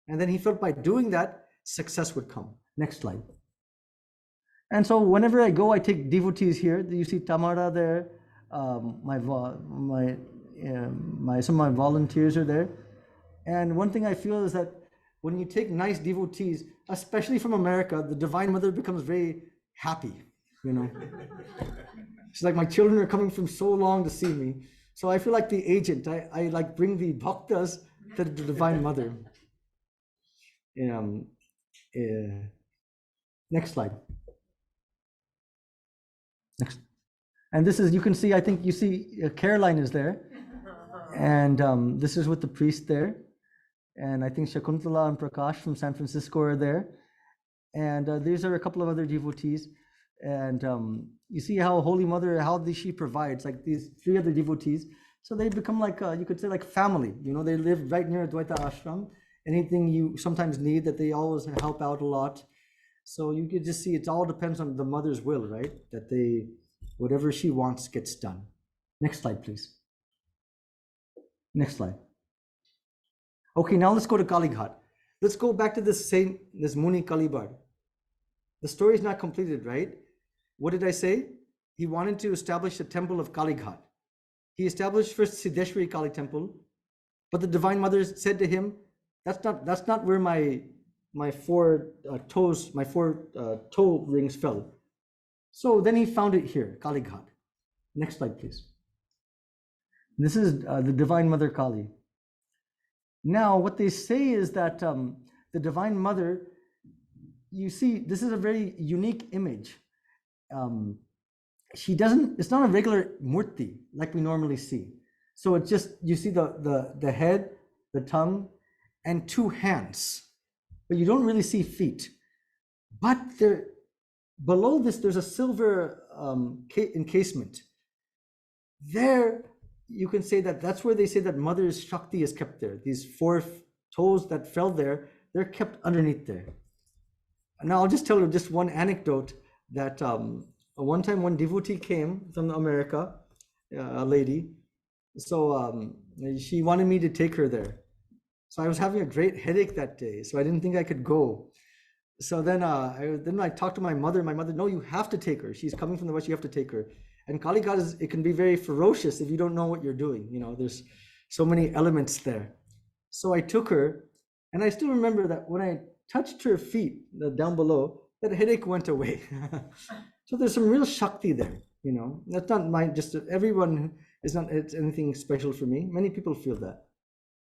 And then he felt by doing that, success would come. Next slide. And so whenever I go, I take devotees here. You see Tamara there. Some of my volunteers are there. And one thing I feel is that when you take nice devotees, especially from America, the Divine Mother becomes very happy, you know. She's like, my children are coming from so long to see me. So I feel like the agent. I like bring the bhaktas to the Divine Mother. Next slide. Next. And this is, you can see, I think you see Caroline is there. And this is with the priest there. And I think Shakuntala and Prakash from San Francisco are there. And these are a couple of other devotees. And you see how Holy Mother, she provides, like these 3 other devotees. So they become like, you could say like family. You know, they live right near Advaita Ashram. Anything you sometimes need, that they always help out a lot. So you could just see it all depends on the mother's will, right? That whatever she wants gets done. Next slide, please. Next slide. Okay, now let's go to Kali Ghat. Let's go back to this Muni Kalibad. The story is not completed, right? What did I say? He wanted to establish a temple of Kali Ghat. He established first Siddheshwari Kali temple, but the Divine Mother said to him, that's not where my 4 toe rings fell. So then he found it here, Kali Ghat. Next slide, please. This is the Divine Mother Kali. Now, what they say is that the Divine Mother, you see, this is a very unique image. It's not a regular murti like we normally see. So it's just, you see the head, the tongue, and 2 hands, but you don't really see feet. But below this, there's a silver encasement. There, you can say that's where they say that Mother's Shakti is kept there. These 4 toes that fell there, they're kept underneath there. Now I'll just tell you just one anecdote that one time one devotee came from America, a lady. So she wanted me to take her there. So I was having a great headache that day, so I didn't think I could go. So then I talked to my mother. My mother, no, you have to take her. She's coming from the West, you have to take her. And Kali Ghat it can be very ferocious if you don't know what you're doing. You know, there's so many elements there. So I took her, and I still remember that when I touched her feet down below, that headache went away. So there's some real Shakti there, you know. That's not everyone is not, it's anything special for me. Many people feel that.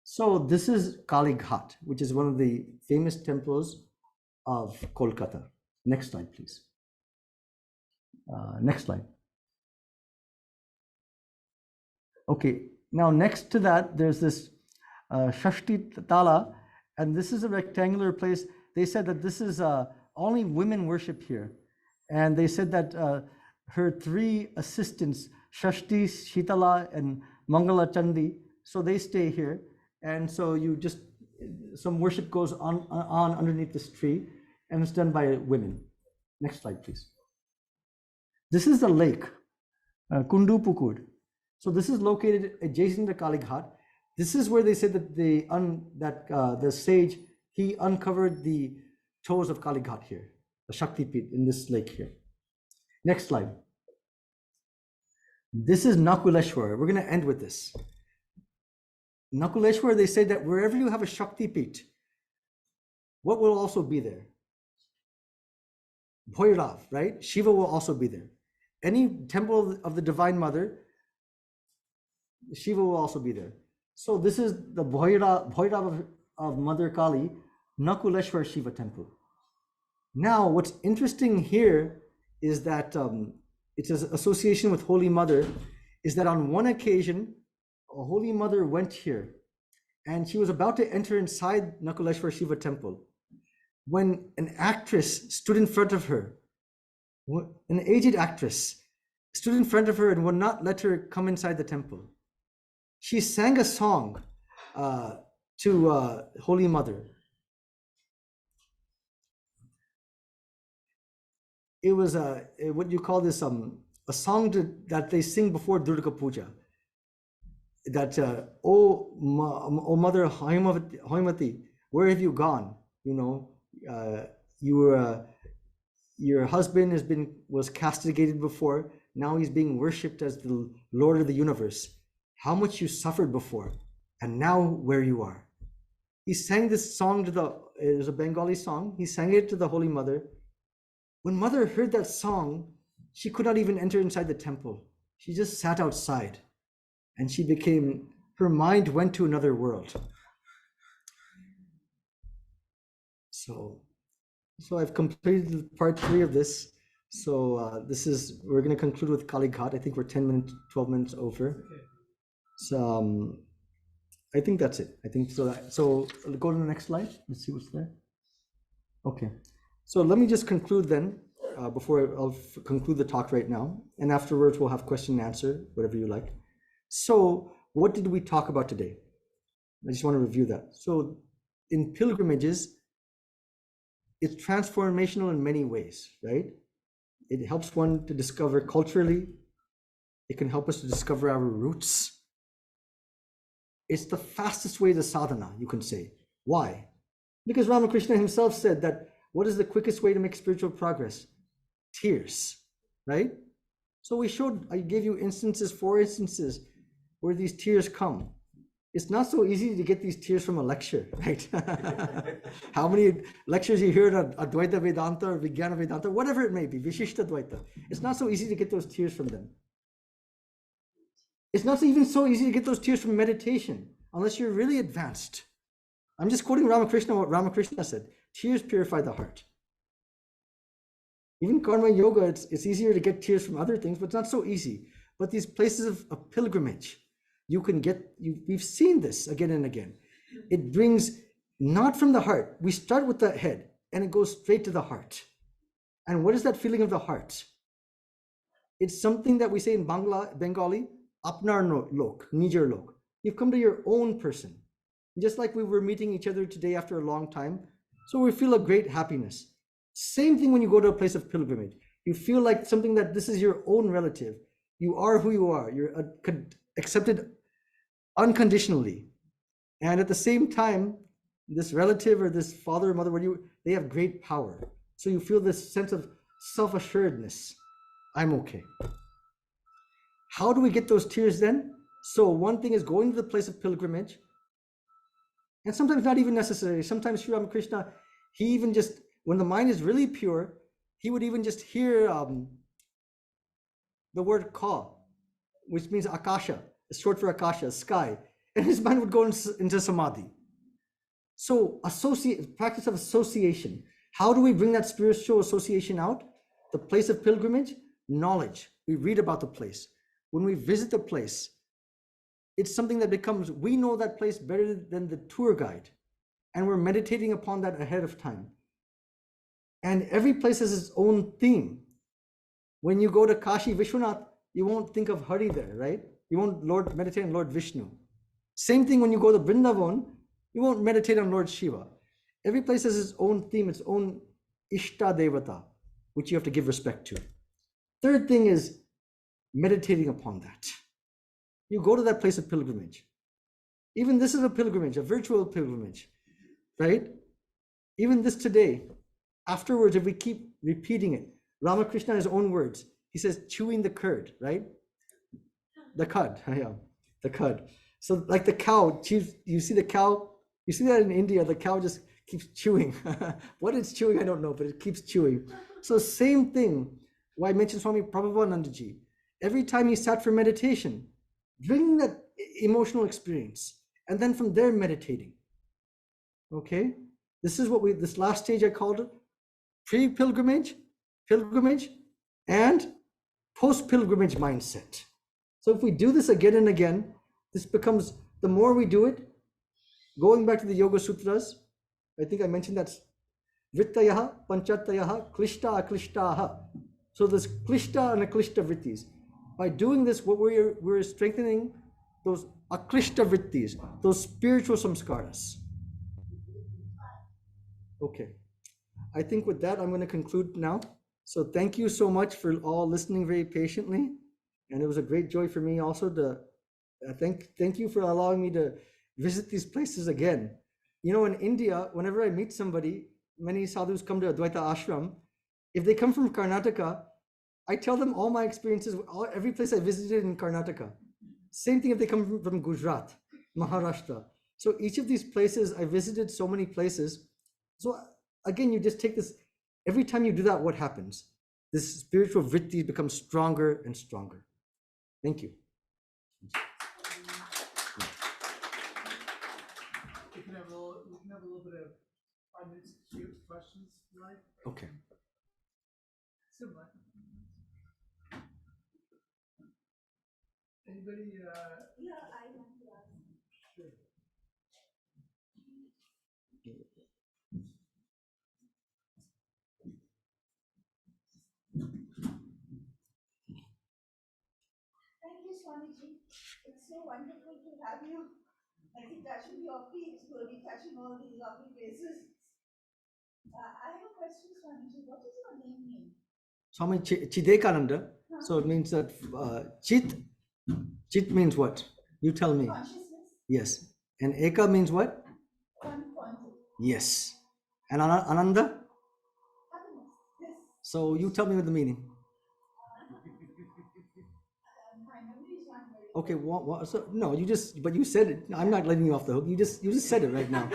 So this is Kali Ghat, which is one of the famous temples of Kolkata. Next slide, please. Next slide. Okay, now next to that, there's this Shashti Tala, and this is a rectangular place. They said that this is only women worship here. And they said that her 3 assistants, Shashti, Shitala, and Mangala Chandi, so they stay here. And so some worship goes on underneath this tree, and it's done by women. Next slide, please. This is the lake, Kundu Pukud. So this is located adjacent to Kali Ghat. This is where they said that the sage, he uncovered the toes of Kali Ghat here, the Shakti Pit in this lake here. Next slide. This is Nakuleshwar. We're going to end with this. Nakuleshwar, they say that wherever you have a Shakti Pit, what will also be there? Bhairav, right? Shiva will also be there. Any temple of the Divine Mother, Shiva will also be there. So this is the Bhairav of Mother Kali, Nakuleshwar Shiva temple. Now, what's interesting here is that it's an association with Holy Mother, is that on one occasion, a Holy Mother went here and she was about to enter inside Nakuleshwar Shiva temple when an actress stood in front of her, an aged actress stood in front of her and would not let her come inside the temple. She sang a song to Holy Mother. It was what you call this, a song that they sing before Durga Puja. That, oh Mother Haimati, where have you gone? You know, your husband was castigated before, now he's being worshipped as the Lord of the universe. How much you suffered before, and now where you are. He sang this song it was a Bengali song. He sang it to the Holy Mother. When Mother heard that song, she could not even enter inside the temple. She just sat outside, and her mind went to another world. So I've completed part 3 of this. So we're going to conclude with Kali Ghat. I think we're 12 minutes over. Okay. So I think that's it. I think so. So go to the next slide. Let's see what's there. Okay. So let me just conclude then, before I'll conclude the talk right now. And afterwards, we'll have question and answer, whatever you like. So what did we talk about today? I just want to review that. So in pilgrimages, it's transformational in many ways, right? It helps one to discover culturally. It can help us to discover our roots. It's the fastest way to sadhana, you can say. Why? Because Ramakrishna himself said that what is the quickest way to make spiritual progress? Tears, right? So I gave you 4 instances where these tears come. It's not so easy to get these tears from a lecture, right? How many lectures you hear on Advaita Vedanta or Vijnana Vedanta, whatever it may be, Vishishta Dvaita. It's not so easy to get those tears from them. It's not even so easy to get those tears from meditation, unless you're really advanced. I'm just quoting Ramakrishna, what Ramakrishna said. Tears purify the heart. Even karma yoga, it's easier to get tears from other things, but it's not so easy. But these places of pilgrimage, we've seen this again and again. It brings not from the heart. We start with the head and it goes straight to the heart. And what is that feeling of the heart? It's something that we say in Bengali, apnar lok, nijar lok. You've come to your own person. Just like we were meeting each other today after a long time. So we feel a great happiness. Same thing when you go to a place of pilgrimage. You feel like something that this is your own relative. You are who you are. You're accepted unconditionally. And at the same time, this relative or this father or mother, they have great power. So you feel this sense of self-assuredness. I'm okay. How do we get those tears then? So one thing is going to the place of pilgrimage. And sometimes not even necessary. Sometimes Sri Ramakrishna, he even just, when the mind is really pure, he would even just hear the word ka, which means akasha. It's short for akasha, sky. And his mind would go into samadhi. So practice of association. How do we bring that spiritual association out? The place of pilgrimage, knowledge. We read about the place. When we visit the place, it's something that becomes, we know that place better than the tour guide. And we're meditating upon that ahead of time. And every place has its own theme. When you go to Kashi Vishwanath, you won't think of Hari there, right? You won't meditate on Lord Vishnu. Same thing when you go to Vrindavan, you won't meditate on Lord Shiva. Every place has its own theme, its own Ishta Devata, which you have to give respect to. Third thing is meditating upon that. You go to that place of pilgrimage. Even this is a pilgrimage, a virtual pilgrimage, right? Even this today, afterwards, if we keep repeating it, Ramakrishna, his own words, he says, chewing the curd, right? The cud, yeah, the cud. So like the cow, you see the cow, you see that in India, the cow just keeps chewing. What it's chewing, I don't know, but it keeps chewing. So same thing, why I mentioned Swami Prabhupada. Every time he sat for meditation, bringing that emotional experience, and then from there meditating. Okay, this is this last stage I called it, pre-pilgrimage, pilgrimage, and post-pilgrimage mindset. So if we do this again and again, this becomes, the more we do it, going back to the Yoga Sutras, I think I mentioned that Vrittayaha, Panchatayaha, Klishta, Aklishtaha. So there's Klishta and Aklishta Vrittis. By doing this, what we're strengthening those Aklishta Vrittis, those spiritual samskaras. Okay, I think with that, I'm going to conclude now. So thank you so much for all listening very patiently. And it was a great joy for me also to thank you for allowing me to visit these places again. You know, in India, whenever I meet somebody, many sadhus come to Advaita Ashram. if they come from Karnataka, I tell them all my experiences, every place I visited in Karnataka. Same thing if they come from Gujarat, Maharashtra. So each of these places, I visited so many places. So again, you just take this, every time you do that, what happens? This spiritual vritti becomes stronger and stronger. Thank you. We can have a little bit of 5 minutes to shoot questions, right? Okay. Similar. Anybody? Yeah, I want to ask. Sure. Thank you, Swamiji. It's so wonderful to have you. I think touching your feet, slowly touching all these lovely places. I have a question, Swamiji. What does your name mean? Swami Chidekananda. So it means that Chit means what? You tell me. Consciousness. Yes. And Eka means what? One pointed. Yes. And Ananda? Happiness. Yes. So you tell me what the meaning. My memory is not very Okay, what, so, no, but you said it. I'm not letting you off the hook. You just said it right now.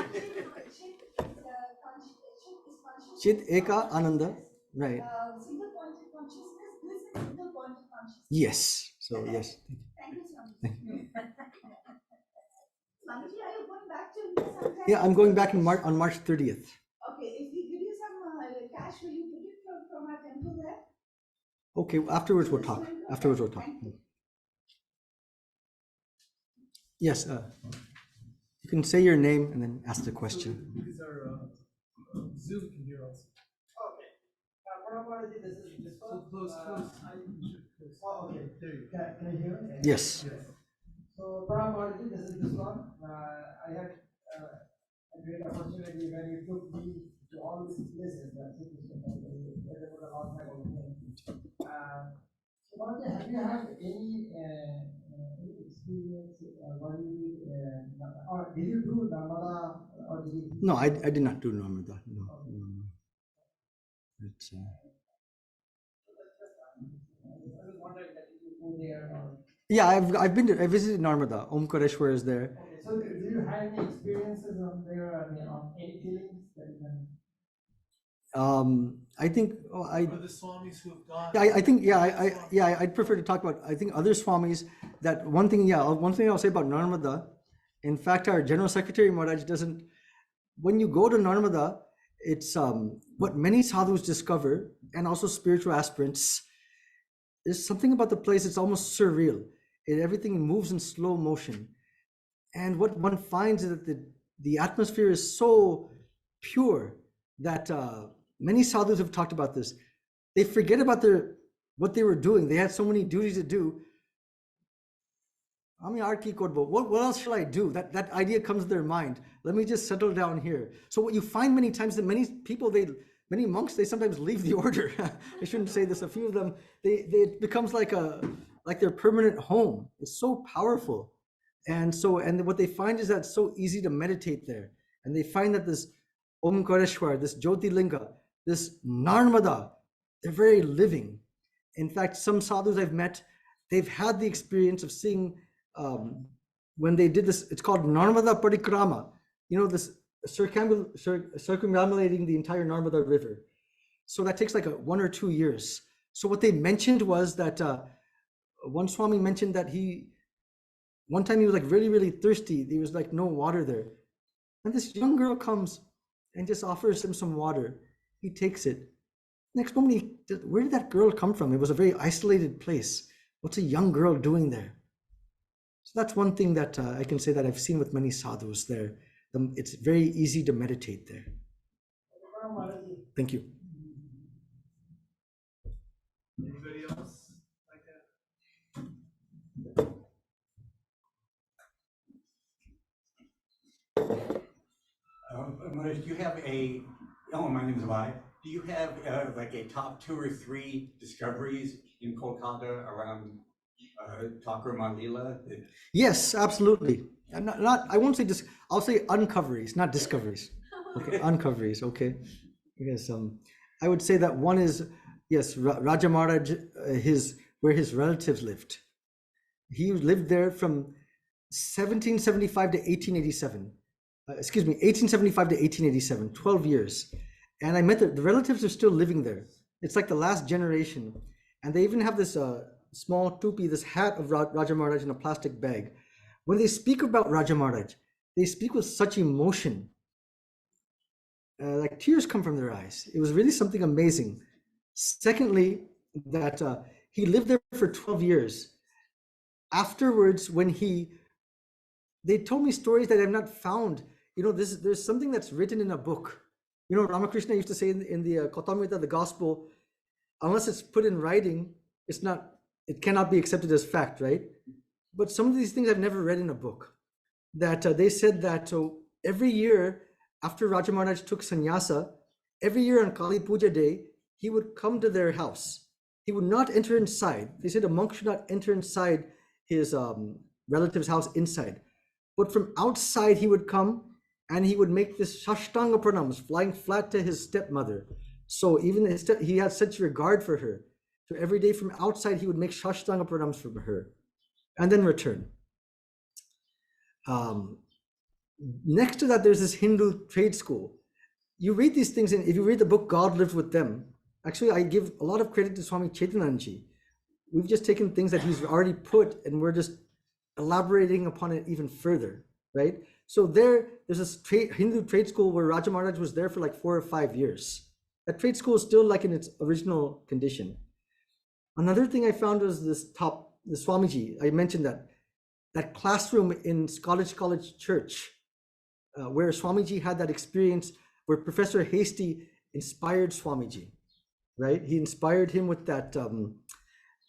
Chit, Eka, Ananda. Right. Single pointed consciousness. This is single pointed consciousness. Yes. So yes. Thank you, Swamiji. Swamiji, are you going back to India sometime? Yeah, I'm going back on March 30th. Okay, if we give you some cash, will you put it from our temple there? Okay, afterwards we'll talk. Afterwards we'll talk. Thank you. Yes, you can say your name and then ask the question. Because our Zoom can hear us. Okay. Paramaradi, this is this one. So close. Oh, okay. There you go. Can I hear it? Yes. So Paramaradi, this is this one. I had a great opportunity when you took me to all these places that there was a lot of name. So Paramaradi, have you had any experience or did you do Narmada or did you? No, I did not do Narmada. No. It's, I was wondering that if you go there or. yeah, I visited Narmada. Omkareshwar is there. Okay, so do you have any experiences on there? I mean, on any feelings that you can? I think For the Swamis who have gone. I think I'd prefer to talk about I think other Swamis that one thing I'll say about Narmada. In fact, our General Secretary Maharaj doesn't. When you go to Narmada, it's what many sadhus discover, and also spiritual aspirants. There's something about the place. It's almost surreal. Everything moves in slow motion, and what one finds is that the atmosphere is so pure that many sadhus have talked about this. They forget about what they were doing. They had so many duties to do. What else shall I do? That idea comes to their mind. Let me just settle down here. So what you find many times that many people, many monks, they sometimes leave the order. I shouldn't say this. A few of them, it becomes like their permanent home. It's so powerful. And what they find is that it's so easy to meditate there. And they find that this Omkareshwar, this Jyotirlinga, this Narmada, they're very living. In fact, some sadhus I've met, they've had the experience of seeing when they did this, it's called Narmada Parikrama, this circumambulating the entire Narmada River. So that takes like 1 or 2 years. So what they mentioned was that one Swami mentioned that one time he was like really, really thirsty. There was like no water there. And this young girl comes and just offers him some water. He takes it. Next moment, where did that girl come from? It was a very isolated place. What's a young girl doing there? So that's one thing that I can say that I've seen with many sadhus there. It's very easy to meditate there. Thank you. Anybody else like that? Maharaj, do you have my name is Vai. Do you have like a top 2 or 3 discoveries in Kolkata around Thakur Lila? Yes, absolutely. Not I won't say I'll say uncoveries, not discoveries. Okay, uncoveries. Okay, because I would say that one is, yes, Raja Maharaj, where his relatives lived. He lived there from 1775 to 1887. 1875 to 1887, 12 years. And I met the relatives are still living there. It's like the last generation. And they even have this small tupi, this hat of Raja Maharaj in a plastic bag. When they speak about Raja Maharaj, they speak with such emotion. Like tears come from their eyes. It was really something amazing. Secondly, that he lived there for 12 years. Afterwards, they told me stories that I've not found. There's something that's written in a book. Ramakrishna used to say in the Kautamrita, the gospel, unless it's put in writing, it cannot be accepted as fact, right? But some of these things I've never read in a book. That they said that every year after Raja Maharaj took sannyasa, every year on Kali Puja day, he would come to their house. He would not enter inside. They said a monk should not enter inside his relative's house inside. But from outside he would come and he would make this Shashtanga pranams, flying flat to his stepmother. So even he had such regard for her. So every day from outside he would make Shashtanga pranams for her and then return. Next to that, there's this Hindu trade school. You read these things, and if you read the book God Lived With Them, actually I give a lot of credit to Swami Chidekananda. We've just taken things that he's already put and we're just elaborating upon it even further, right? So there's this Hindu trade school where Raja Maharaj was there for like 4 or 5 years. That trade school is still like in its original condition. Another thing I found was the Swamiji. I mentioned that classroom in Scottish College Church, where Swamiji had that experience where Professor Hasty inspired Swamiji, right? He inspired him with that,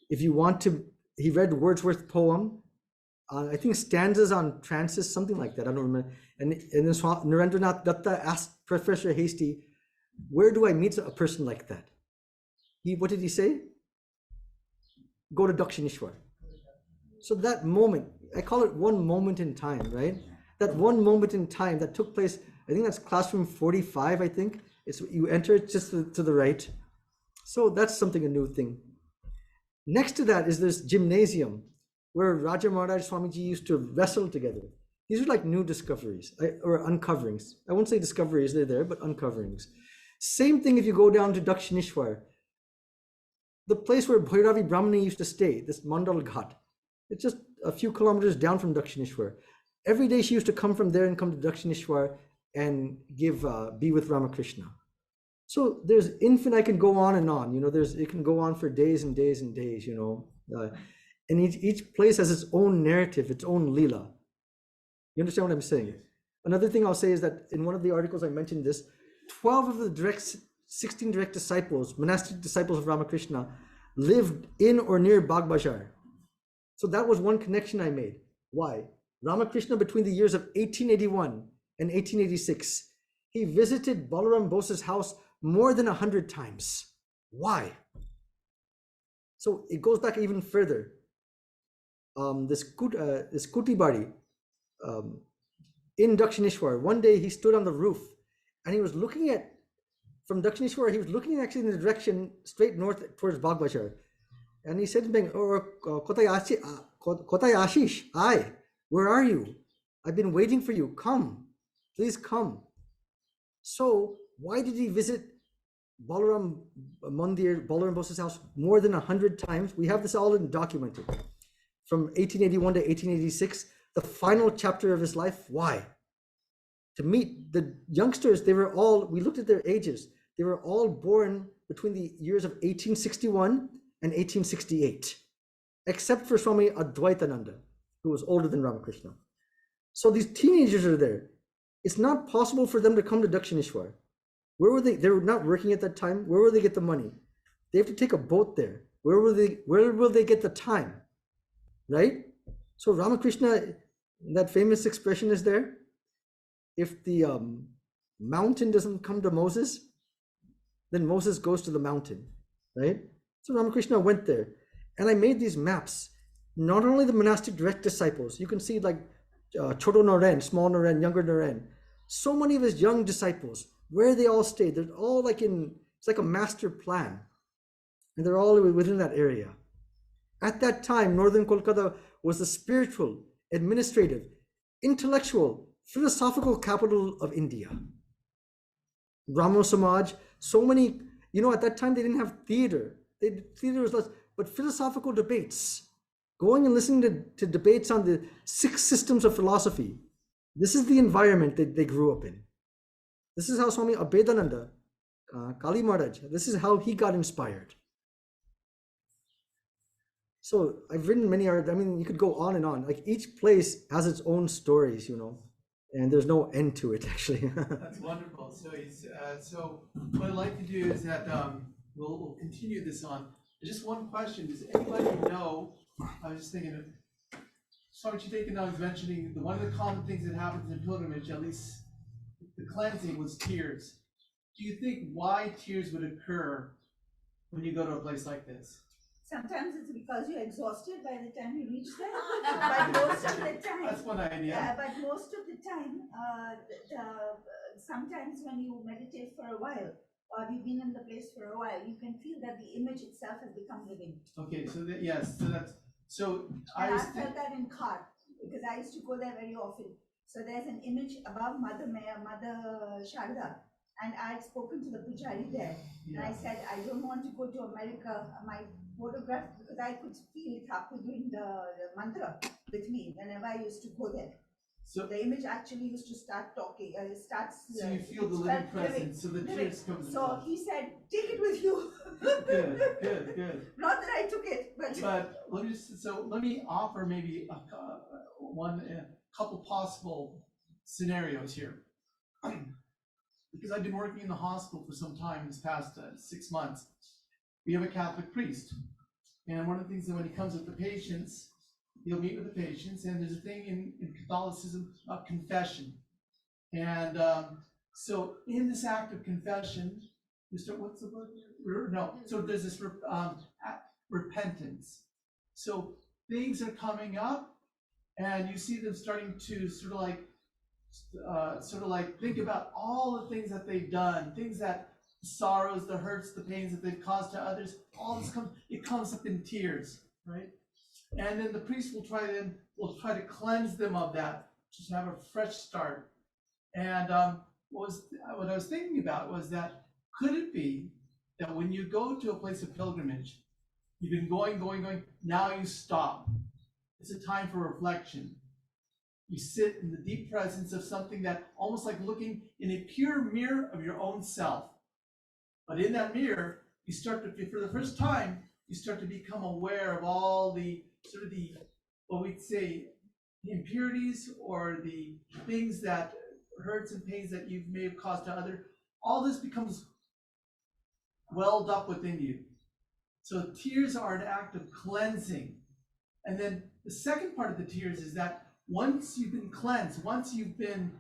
he read Wordsworth's poem, I think stanzas on trances, something like that, I don't remember. And then Narendranath Datta asked Professor Hasty, where do I meet a person like that? What did he say? Go to Dakshineshwar. So that moment, I call it one moment in time, right? That one moment in time that took place, I think that's classroom 45, I think. You enter it just to the right. So that's a new thing. Next to that is this gymnasium where Raja Maharaj Swamiji used to wrestle together. These are like new discoveries or uncoverings. I won't say discoveries, they're there, but uncoverings. Same thing if you go down to Dakshineshwar, the place where Bhairavi Brahmani used to stay, this Mandal Ghat. It's just a few kilometers down from Dakshineshwar. Every day she used to come from there and come to Dakshineshwar and be with Ramakrishna. So there's infinite, I can go on and on, it can go on for days and days and days, and each place has its own narrative, its own lila. You understand what I'm saying? Another thing I'll say is that in one of the articles I mentioned this, 12 of the 16 direct disciples, monastic disciples of Ramakrishna, lived in or near Bagh Bazaar. So that was one connection I made. Why? Ramakrishna, between the years of 1881 and 1886, he visited Balaram Bose's house more than 100 times. Why? So it goes back even further. This Kuti Bari in Dakshineshwar, one day he stood on the roof and he was looking from Dakshineshwar, he was looking actually in the direction straight north towards Bagh Bazaar. And he said to me, Kotai Ashish, where are you? I've been waiting for you. Come, please come. So why did he visit Balaram Mandir, Balaram Bose's house more than 100 times? We have this all documented. From 1881 to 1886, the final chapter of his life. Why? To meet the youngsters, we looked at their ages. They were all born between the years of 1861 and 1868, except for Swami Advaitananda, who was older than Ramakrishna. So these teenagers are there. It's not possible for them to come to Dakshineshwar. Where were they? They were not working at that time. Where will they get the money? They have to take a boat there. Where will they get the time? Right? So Ramakrishna, that famous expression is there. If the mountain doesn't come to Moses, then Moses goes to the mountain, right? So Ramakrishna went there, and I made these maps. Not only the monastic direct disciples, you can see like Choto Naren, small Naren, younger Naren. So many of his young disciples, where they all stayed. They're all like in It's like a master plan. And they're all within that area. At that time, Northern Kolkata was the spiritual, administrative, intellectual, philosophical capital of India. Brahmo Samaj, so many, at that time they didn't have theater. Theater was less, but philosophical debates. Going and listening to debates on the 6 systems of philosophy. This is the environment that they grew up in. This is how Swami Abhedananda, Kali Maharaj, this is how he got inspired. So I've written many articles. I mean, you could go on and on. Like each place has its own stories, and there's no end to it actually. That's wonderful. So what I'd like to do is that we'll continue this on. Just one question: does anybody know? I was just thinking of Swami Chidekananda was mentioning one of the common things that happens in pilgrimage, at least the cleansing, was tears. Do you think why tears would occur when you go to a place like this? Sometimes it's because you're exhausted by the time you reach there, but most of the time. That's one idea. But most of the time, sometimes when you meditate for a while, or you've been in the place for a while, you can feel that the image itself has become living. Okay, so I And was I felt that in Khar, because I used to go there very often. So there's an image above Mother Sharda, and I had spoken to the Pujari there. And I said, I don't want to go to America. My photograph, because I could feel Thakur doing the mantra with me whenever I used to go there. So the image actually used to start talking, so you feel the living presence, so the tears come. So he said, take it with you. Good. Not that I took it, but let me offer maybe a couple possible scenarios here. Because I've been working in the hospital for some time, this past 6 months. We have a Catholic priest, and one of the things that when he comes with the patients, he'll meet with the patients, and there's a thing in Catholicism about confession. And so in this act of confession, what's the word? No, so there's this repentance. So things are coming up, and you see them starting to sort of like think about all the things that they've done, things that the sorrows, the hurts, the pains that they've caused to others. All this comes up in tears, right? And then the priest will try to cleanse them of that, just have a fresh start. And what I was thinking about was that could it be that when you go to a place of pilgrimage, you've been going, now you stop. It's a time for reflection. You sit in the deep presence of something that almost like looking in a pure mirror of your own self. But in that mirror, you start to, for the first time, you start to become aware of all the what we'd say, impurities or the things that hurts and pains that you may have caused to others. All this becomes welled up within you. So tears are an act of cleansing. And then the second part of the tears is that once you've been cleansed, once you've been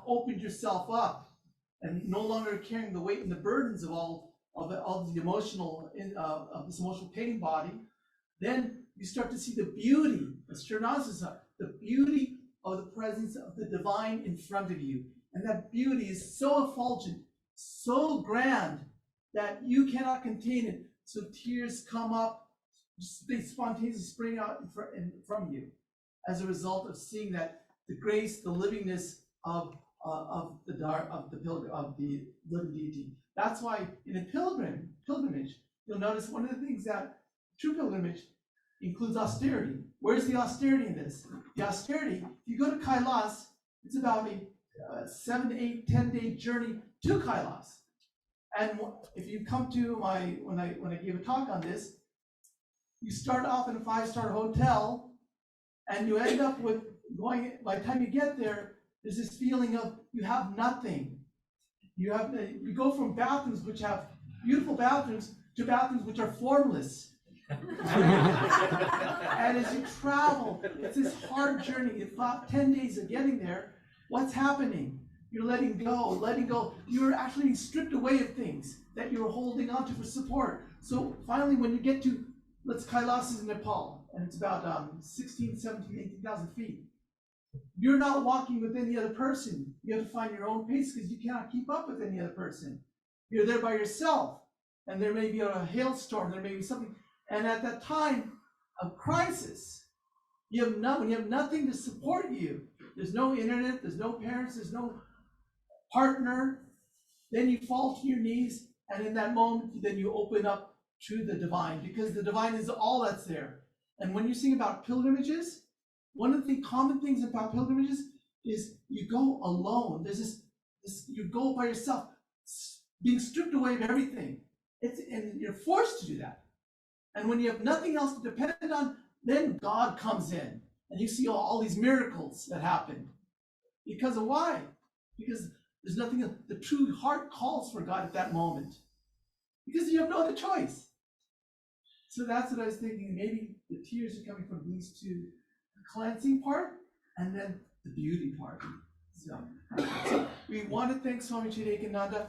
opened yourself up and no longer carrying the weight and the burdens of all the emotional of this emotional pain body, then you start to see the beauty, as Srinivasa, the beauty of the presence of the divine in front of you. And that beauty is so effulgent, so grand, that you cannot contain it. So tears come up, they spontaneously spring out from you as a result of seeing that the grace, the livingness of the living deity. That's why in a pilgrimage, you'll notice one of the things that true pilgrimage includes austerity. Where's the austerity in this? The austerity, if you go to Kailas, it's about a 7, 8, 10-day journey to Kailas. And if you come to when I gave a talk on this, you start off in a 5-star hotel, and you end up with by the time you get there, there's this feeling of you have nothing. You go from bathrooms which have beautiful bathrooms to bathrooms which are formless. And as you travel, it's this hard journey. It's about 10 days of getting there. What's happening? You're letting go. You're actually being stripped away of things that you were holding on to for support. So finally, when you get to, Kailas is in Nepal, and it's about 16, 17, 18,000 feet. You're not walking with any other person. You have to find your own pace because you cannot keep up with any other person. You're there by yourself, and there may be a hailstorm, there may be something, and at that time of crisis, you have nothing to support you. There's no internet, there's no parents, there's no partner. Then you fall to your knees, and in that moment, then you open up to the divine, because the divine is all that's there. And when you sing about pilgrimages, one of the common things about pilgrimages is you go alone. There's this you go by yourself, being stripped away of everything. And you're forced to do that. And when you have nothing else to depend on, then God comes in, and you see all these miracles that happen. Because of why? Because there's nothing else. The true heart calls for God at that moment, because you have no other choice. So that's what I was thinking. Maybe the tears are coming from these two, the cleansing part and then the beauty part. So we want to thank Swami Chidekananda